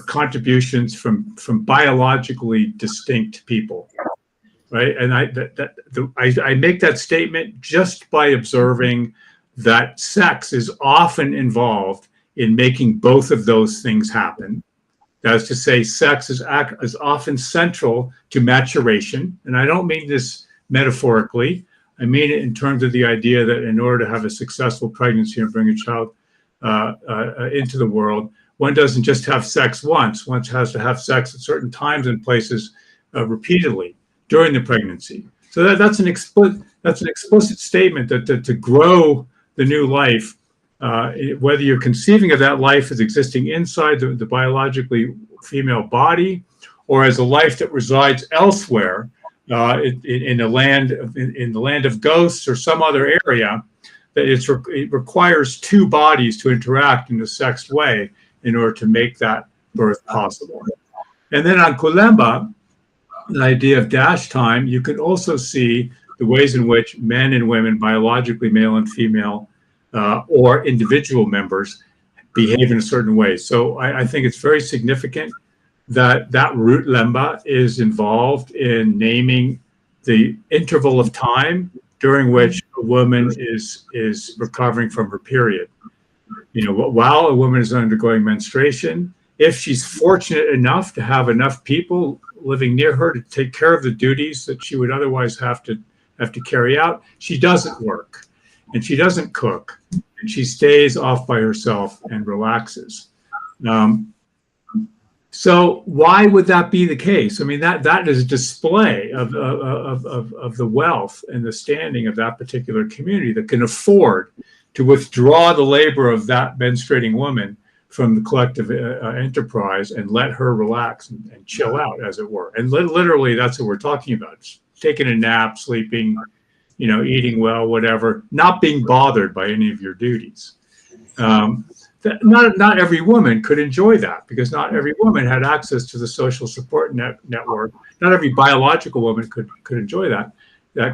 contributions from biologically distinct people, right? And I make that statement just by observing that sex is often involved in making both of those things happen. That is to say, sex is often central to maturation, and I don't mean this metaphorically. I mean it in terms of the idea that in order to have a successful pregnancy and bring a child into the world, one doesn't just have sex once. One has to have sex at certain times and places repeatedly during the pregnancy. So that's an explicit statement that to grow the new life, whether you're conceiving of that life as existing inside the biologically female body, or as a life that resides elsewhere, in the land of ghosts or some other area, that it requires two bodies to interact in a sexed way in order to make that birth possible. And then on Kulemba, the idea of dash time, you can also see the ways in which men and women, biologically male and female, or individual members, behave in a certain way. So I think it's very significant that root lemba is involved in naming the interval of time during which a woman is recovering from her period. You know, while a woman is undergoing menstruation, if she's fortunate enough to have enough people living near her to take care of the duties that she would otherwise have to carry out, she doesn't work and she doesn't cook, and she stays off by herself and relaxes. So why would that be the case? I mean, that is a display of the wealth and the standing of that particular community that can afford to withdraw the labor of that menstruating woman from the collective enterprise and let her relax and chill out, as it were. And literally, that's what we're talking about. Taking a nap, sleeping, eating well, whatever, not being bothered by any of your duties. Not every woman could enjoy that, because not every woman had access to the social support network. Not every biological woman could enjoy that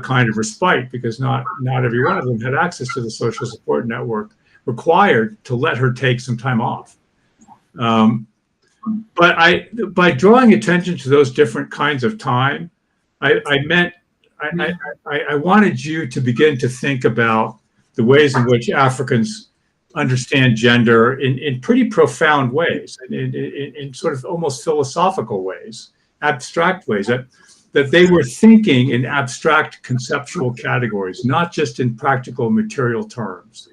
kind of respite, because not every one of them had access to the social support network required to let her take some time off. But by drawing attention to those different kinds of time, I wanted you to begin to think about the ways in which Africans understand gender in pretty profound ways, in sort of almost philosophical ways, abstract ways, that they were thinking in abstract conceptual categories, not just in practical material terms.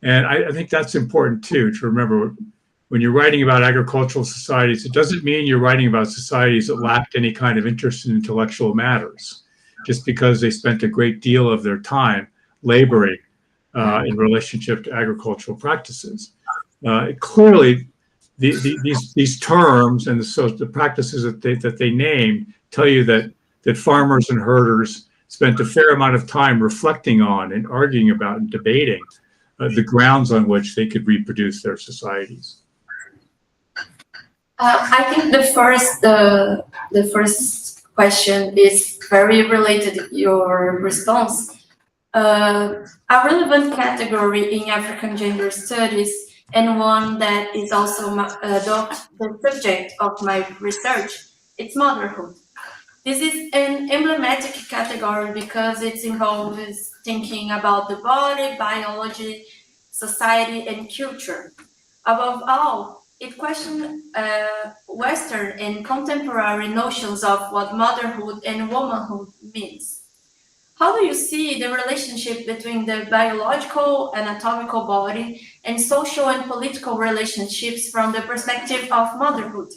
And I think that's important too, to remember when you're writing about agricultural societies. It doesn't mean you're writing about societies that lacked any kind of interest in intellectual matters, just because they spent a great deal of their time laboring in relationship to agricultural practices. Clearly, these terms and the practices that they name tell you that farmers and herders spent a fair amount of time reflecting on and arguing about and debating the grounds on which they could reproduce their societies. I think the first question is very related to your response. A relevant category in African gender studies, and one that is also the subject of my research, it's motherhood. This is an emblematic category because it involves thinking about the body, biology, society, and culture. Above all, it questions Western and contemporary notions of what motherhood and womanhood means. How do you see the relationship between the biological, anatomical body and social and political relationships from the perspective of motherhood?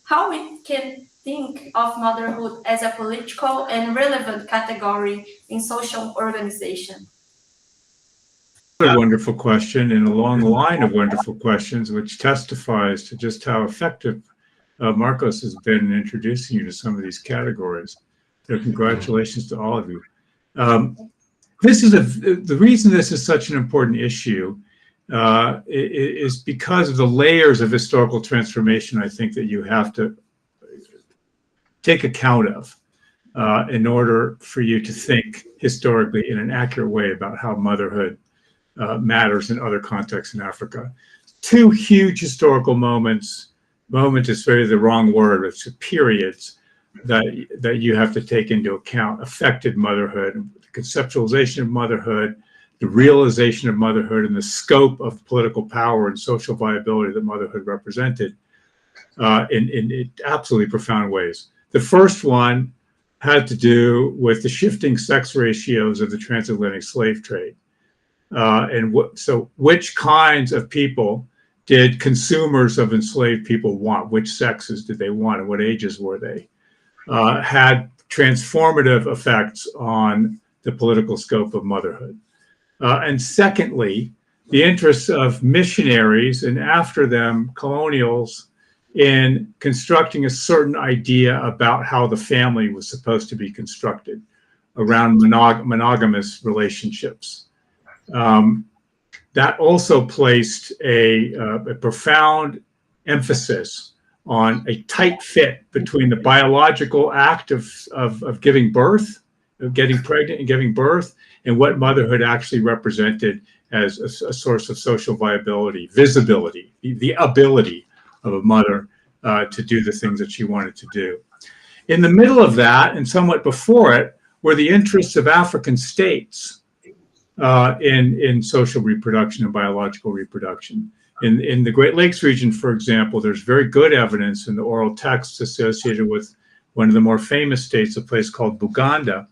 How we can think of motherhood as a political and relevant category in social organization? A wonderful question, and a long line of wonderful questions, which testifies to just how effective Marcos has been in introducing you to some of these categories. So congratulations to all of you. The reason this is such an important issue is because of the layers of historical transformation, I think, that you have to take account of in order for you to think historically in an accurate way about how motherhood matters in other contexts in Africa. Two huge historical moments. Moment is very the wrong word. It's periods that you have to take into account affected motherhood, the conceptualization of motherhood, the realization of motherhood, and the scope of political power and social viability that motherhood represented in absolutely profound ways. The first one had to do with the shifting sex ratios of the transatlantic slave trade. So which kinds of people did consumers of enslaved people want? Which sexes did they want, and what ages were they? Had transformative effects on the political scope of motherhood. And secondly, the interests of missionaries and after them colonials in constructing a certain idea about how the family was supposed to be constructed around monogamous relationships. That also placed a profound emphasis on a tight fit between the biological act of giving birth, of getting pregnant and giving birth, and what motherhood actually represented as a source of social viability, visibility, the ability of a mother to do the things that she wanted to do. In the middle of that, and somewhat before it, were the interests of African states in social reproduction and biological reproduction. In the Great Lakes region, for example, there's very good evidence in the oral texts associated with one of the more famous states, a place called Buganda,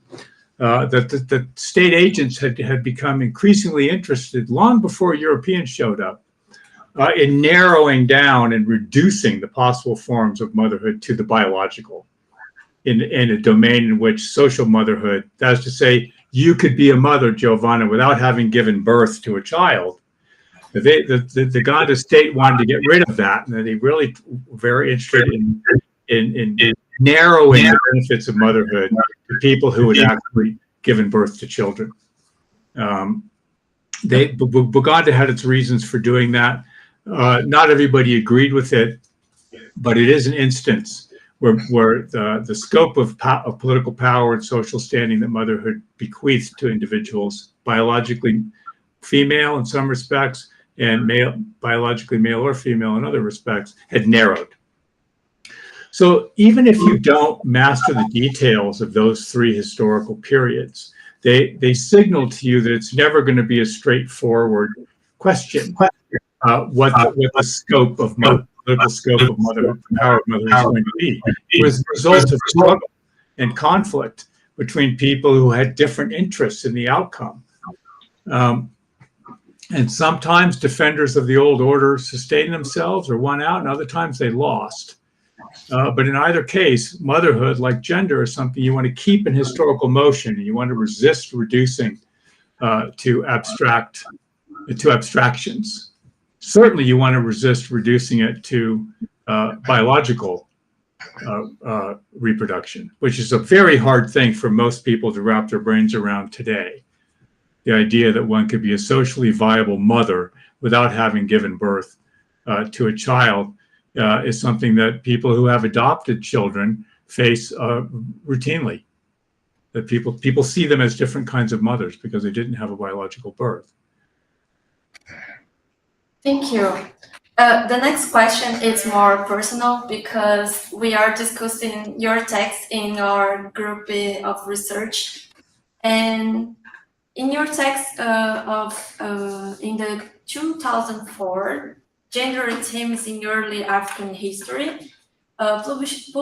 that the state agents had become increasingly interested long before Europeans showed up in narrowing down and reducing the possible forms of motherhood to the biological in a domain in which social motherhood, that is to say, you could be a mother, Giovanna, without having given birth to a child. The Uganda state wanted to get rid of that, and they really were very interested in narrowing the benefits of motherhood to people who would actually given birth to children. Buganda had its reasons for doing that. Not everybody agreed with it, but it is an instance where the scope of political power and social standing that motherhood bequeathed to individuals, biologically female in some respects, and biologically male or female in other respects, had narrowed. So even if you don't master the details of those three historical periods, they signal to you that it's never going to be a straightforward question. What the scope of political scope of motherhood, the power of motherhood is going to be. It was the result of struggle and conflict between people who had different interests in the outcome. And sometimes defenders of the old order sustained themselves or won out, and other times they lost. But in either case, motherhood, like gender, is something you want to keep in historical motion, and you want to resist reducing to abstractions. Certainly, you want to resist reducing it to biological reproduction, which is a very hard thing for most people to wrap their brains around today. The idea that one could be a socially viable mother without having given birth to a child is something that people who have adopted children face routinely. That people see them as different kinds of mothers because they didn't have a biological birth. Thank you. The next question is more personal because we are discussing your text in our group of research. And in your text in the 2004 Gender Themes in Early African History, published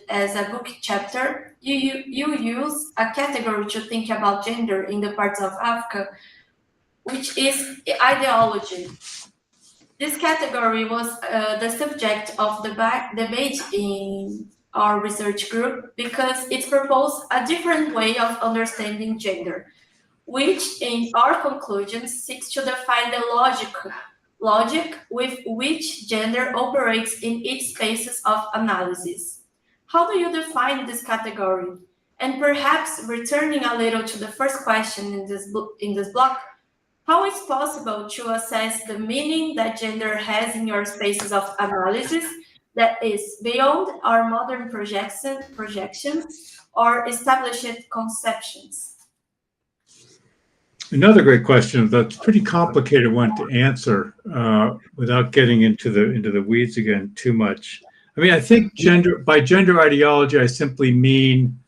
as a book chapter, you use a category to think about gender in the parts of Africa, which is ideology. This category was the subject of the debate in our research group because it proposed a different way of understanding gender, which in our conclusions seeks to define the logic with which gender operates in its spaces of analysis. How do you define this category? And perhaps returning a little to the first question in this block, how is possible to assess the meaning that gender has in your spaces of analysis that is beyond our modern projections or established conceptions? Another great question. That's a pretty complicated one to answer without getting into the weeds again too much. I mean, I think by gender ideology, I simply mean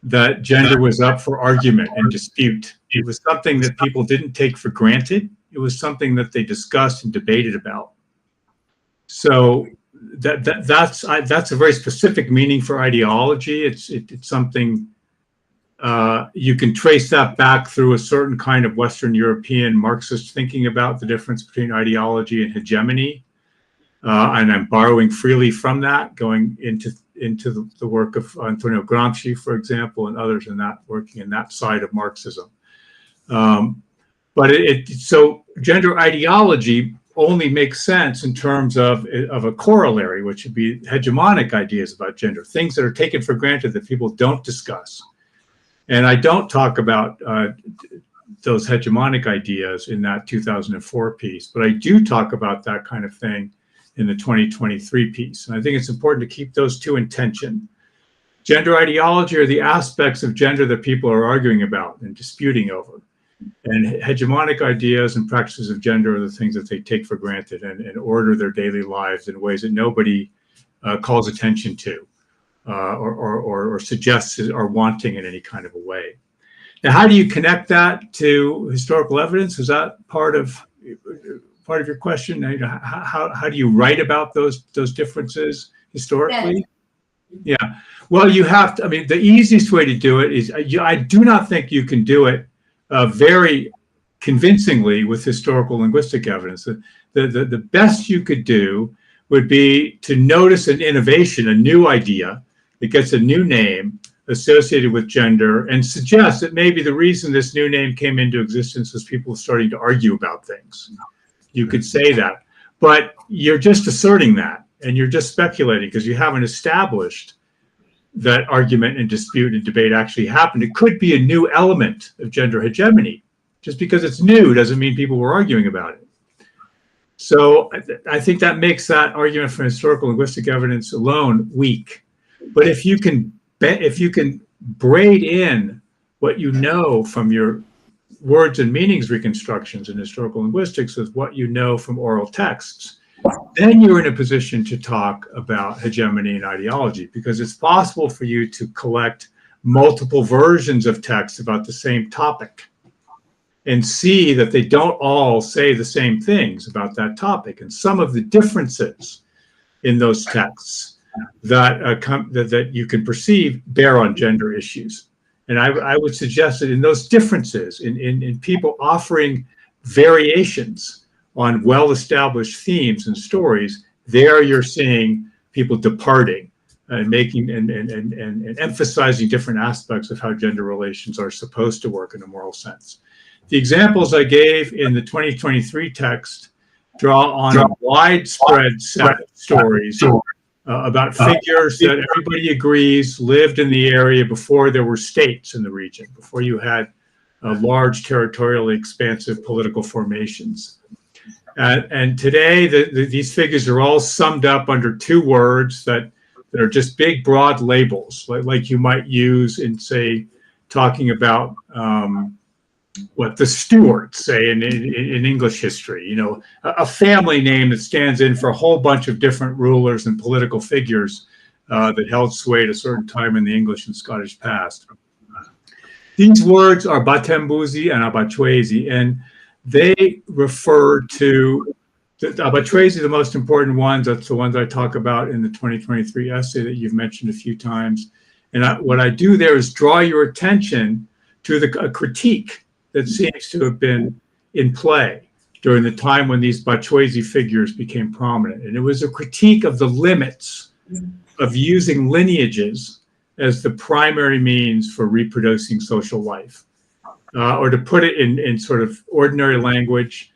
that gender was up for argument and dispute. It was something that people didn't take for granted. It was something that they discussed and debated about. So that's a very specific meaning for ideology. It's something you can trace that back through a certain kind of Western European Marxist thinking about the difference between ideology and hegemony. And I'm borrowing freely from that, going into the work of Antonio Gramsci, for example, and others in that working in that side of Marxism. But so gender ideology only makes sense in terms of a corollary, which would be hegemonic ideas about gender, things that are taken for granted that people don't discuss. And I don't talk about those hegemonic ideas in that 2004 piece, but I do talk about that kind of thing in the 2023 piece. And I think it's important to keep those two in tension. Gender ideology are the aspects of gender that people are arguing about and disputing over. And hegemonic ideas and practices of gender are the things that they take for granted and order their daily lives in ways that nobody calls attention to or suggests are wanting in any kind of a way. Now, how do you connect that to historical evidence? Is that part of your question? How do you write about those differences historically? Yeah. Well, you have to. I mean, the easiest way to do it is I do not think you can do it very convincingly with historical linguistic evidence. The best you could do would be to notice an innovation, a new idea that gets a new name associated with gender and suggest that maybe the reason this new name came into existence was people starting to argue about things. You could say that, but you're just asserting that and you're just speculating because you haven't established that argument and dispute and debate actually happened. It could be a new element of gender hegemony. Just because it's new doesn't mean people were arguing about it. So I think that makes that argument from historical linguistic evidence alone weak. But if you can braid in what you know from your words and meanings reconstructions in historical linguistics with what you know from oral texts, then you're in a position to talk about hegemony and ideology, because it's possible for you to collect multiple versions of text about the same topic and see that they don't all say the same things about that topic. And some of the differences in those texts that you can perceive bear on gender issues. And I would suggest that in those differences, in people offering variations on well-established themes and stories, there you're seeing people departing and making and emphasizing different aspects of how gender relations are supposed to work in a moral sense. The examples I gave in the 2023 text draw on a widespread set of stories about figures that everybody agrees lived in the area before there were states in the region, before you had large territorially expansive political formations. And today, these figures are all summed up under two words that are just big, broad labels, like you might use in, say, talking about what the Stuarts say in English history, you know, a family name that stands in for a whole bunch of different rulers and political figures that held sway at a certain time in the English and Scottish past. These words are Batembuzi and Abatwezi, and they refer to Abatwezi, the most important ones. That's the ones I talk about in the 2023 essay that you've mentioned a few times. And what I do there is draw your attention to a critique that seems to have been in play during the time when these Batembuzi figures became prominent. And it was a critique of the limits of using lineages as the primary means for reproducing social life. Or to put it in sort of ordinary language,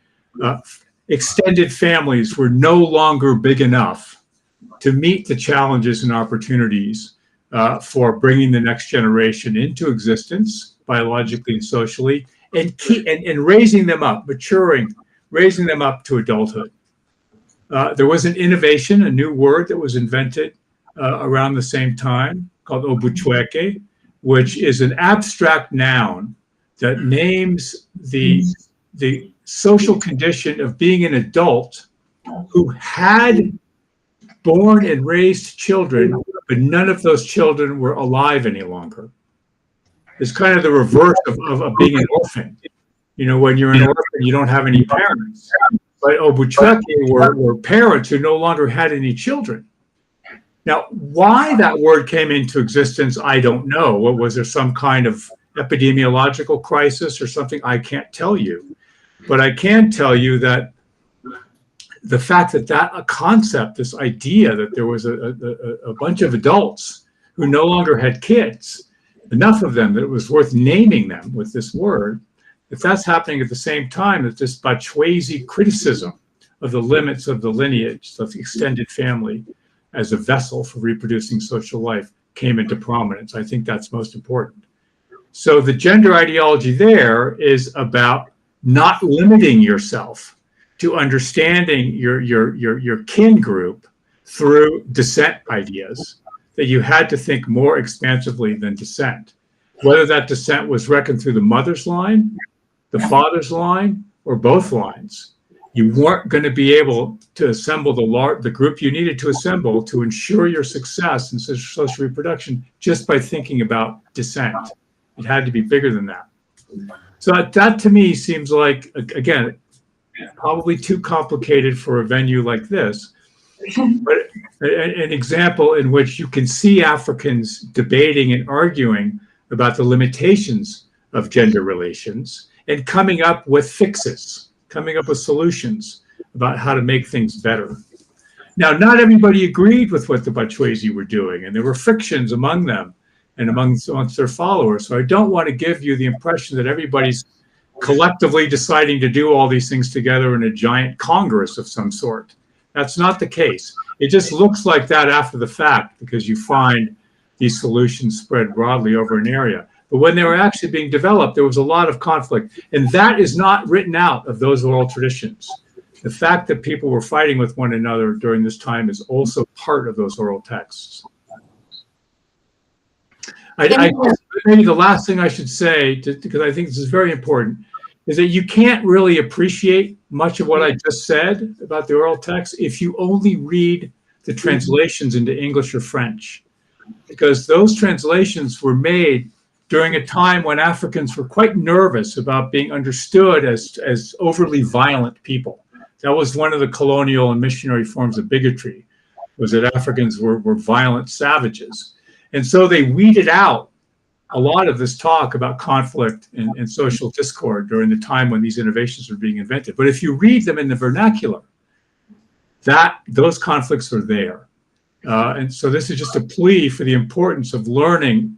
extended families were no longer big enough to meet the challenges and opportunities for bringing the next generation into existence, biologically and socially, and raising them up, maturing, raising them up to adulthood. There was an innovation, a new word that was invented around the same time called obuchweke, which is an abstract noun that names the social condition of being an adult who had born and raised children, but none of those children were alive any longer. It's kind of the reverse of being an orphan. You know, when you're an orphan, you don't have any parents. But obuchweke were parents who no longer had any children. Now, why that word came into existence, I don't know. Was there some kind of epidemiological crisis or something? I can't tell you. But I can tell you that the fact that a concept, this idea that there was a bunch of adults who no longer had kids, enough of them that it was worth naming them with this word, if that's happening at the same time that this Batembuzi criticism of the limits of the lineage, of the extended family as a vessel for reproducing social life came into prominence, I think that's most important. So the gender ideology there is about not limiting yourself to understanding your kin group through descent ideas, that you had to think more expansively than descent. Whether that descent was reckoned through the mother's line, the father's line, or both lines, you weren't going to be able to assemble the group you needed to assemble to ensure your success in social reproduction just by thinking about descent. It had to be bigger than that. So that to me seems like, again, probably too complicated for a venue like this, but an example in which you can see Africans debating and arguing about the limitations of gender relations and coming up with fixes, coming up with solutions about how to make things better. Now, not everybody agreed with what the Batembuzi were doing, and there were frictions among them and amongst their followers. So I don't want to give you the impression that everybody's collectively deciding to do all these things together in a giant congress of some sort. That's not the case. It just looks like that after the fact, because you find these solutions spread broadly over an area. But when they were actually being developed, there was a lot of conflict. And that is not written out of those oral traditions. The fact that people were fighting with one another during this time is also part of those oral texts. Maybe the last thing I should say, because I think this is very important, is that you can't really appreciate much of what I just said about the oral text if you only read the translations into English or French, because those translations were made during a time when Africans were quite nervous about being understood as overly violent people. That was one of the colonial and missionary forms of bigotry, was that Africans were violent savages. And so they weeded out a lot of this talk about conflict and social discord during the time when these innovations were being invented. But if you read them in the vernacular, those conflicts are there. And so this is just a plea for the importance of learning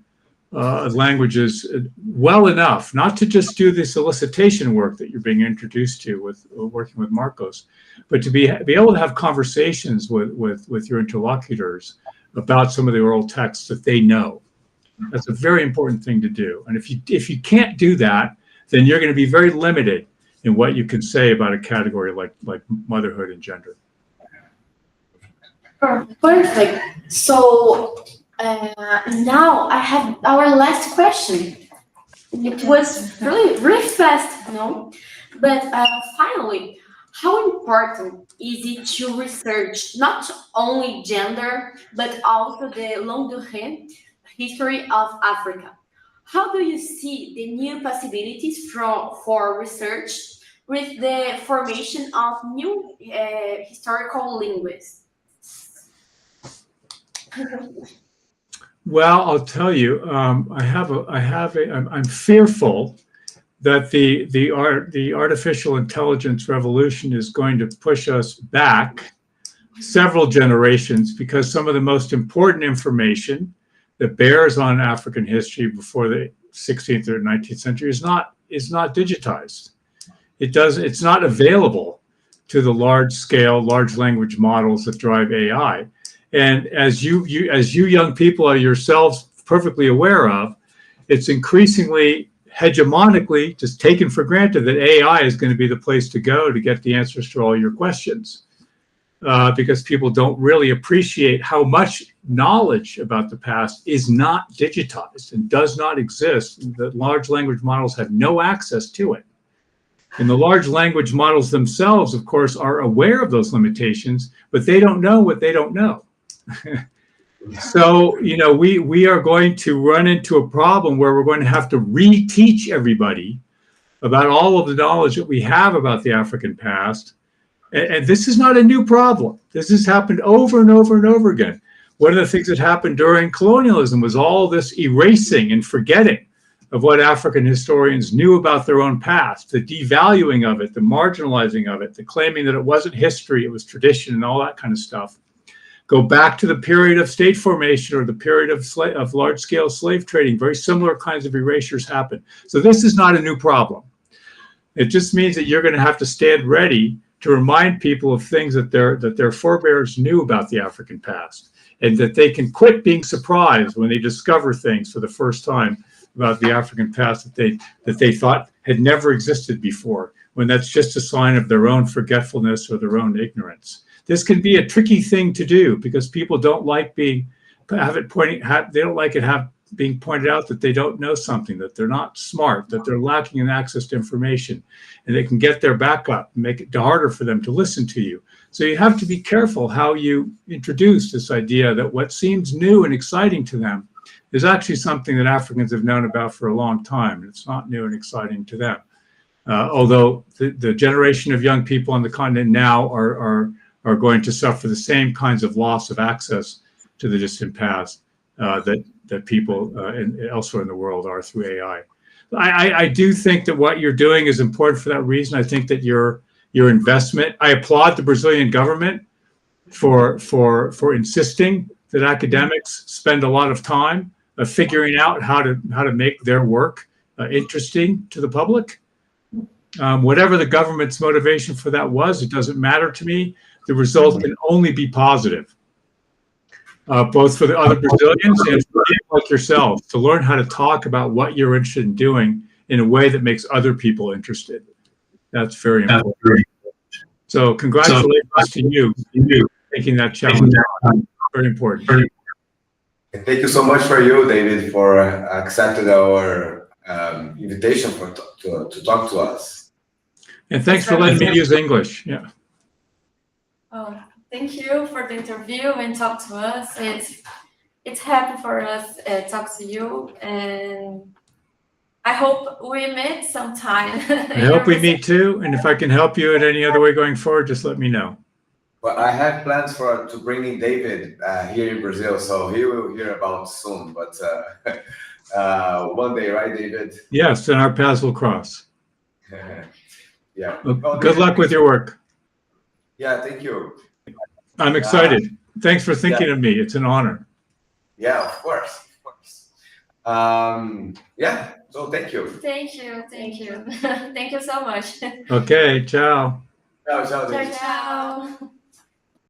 languages well enough, not to just do the solicitation work that you're being introduced to with working with Marcos, but to be able to have conversations with your interlocutors about some of the oral texts that they know. That's a very important thing to do. And if you can't do that, then you're going to be very limited in what you can say about a category like motherhood and gender. Perfect. So now I have our last question. It was really fast, But finally, how important is it to research not only gender, but also the longue durée history of Africa? How do you see the new possibilities for research with the formation of new historical linguists? Well, I'll tell you, I'm fearful that the artificial intelligence revolution is going to push us back several generations, because some of the most important information that bears on African history before the 16th or 19th century is not digitized. It's not available to the large language models that drive AI. And as you young people are yourselves perfectly aware of, it's increasingly hegemonically just taken for granted that AI is going to be the place to go to get the answers to all your questions, because people don't really appreciate how much knowledge about the past is not digitized and does not exist. That large language models have no access to it. And the large language models themselves, of course, are aware of those limitations, but they don't know what they don't know. So, we are going to run into a problem where we're going to have to reteach everybody about all of the knowledge that we have about the African past. And this is not a new problem. This has happened over and over and over again. One of the things that happened during colonialism was all this erasing and forgetting of what African historians knew about their own past, the devaluing of it, the marginalizing of it, the claiming that it wasn't history, it was tradition and all that kind of stuff. Go back to the period of state formation or the period of large-scale slave trading. Very similar kinds of erasures happen. So this is not a new problem. It just means that you're going to have to stand ready to remind people of things that their forebears knew about the African past, and that they can quit being surprised when they discover things for the first time about the African past that they thought had never existed before, when that's just a sign of their own forgetfulness or their own ignorance. This can be a tricky thing to do because people don't like being pointed out that they don't know something, that they're not smart, that they're lacking in access to information, and they can get their back up and make it harder for them to listen to you. So you have to be careful how you introduce this idea that what seems new and exciting to them is actually something that Africans have known about for a long time. And it's not new and exciting to them. Although the generation of young people on the continent now are going to suffer the same kinds of loss of access to the distant past that people elsewhere in the world are through AI. I do think that what you're doing is important for that reason. I think that your investment, I applaud the Brazilian government for insisting that academics spend a lot of time figuring out how to make their work interesting to the public. Whatever the government's motivation for that was, it doesn't matter to me. The result can only be positive. both for the other Brazilians and for people like yourself, to learn how to talk about what you're interested in doing in a way that makes other people interested. That's very important. So congratulations to you taking that challenge on. Very important. Thank you so much for you, David, for accepting our invitation to talk to us. And thanks for letting me use English. Yeah. Oh, thank you for the interview and talk to us. It's happy for us talk to you, and I hope we meet sometime. I hope we meet too. And if I can help you in any other way going forward, just let me know. Well, I have plans to bring in David here in Brazil, so he will hear about soon. But one day, right, David? Yes, and our paths will cross. Yeah. Well, good luck with your work. Yeah, thank you. I'm excited. Thanks for thinking of me. It's an honor. Yeah, of course. Yeah, so thank you. Thank you. Thank you so much. Okay, ciao. Ciao, ciao, David. Ciao.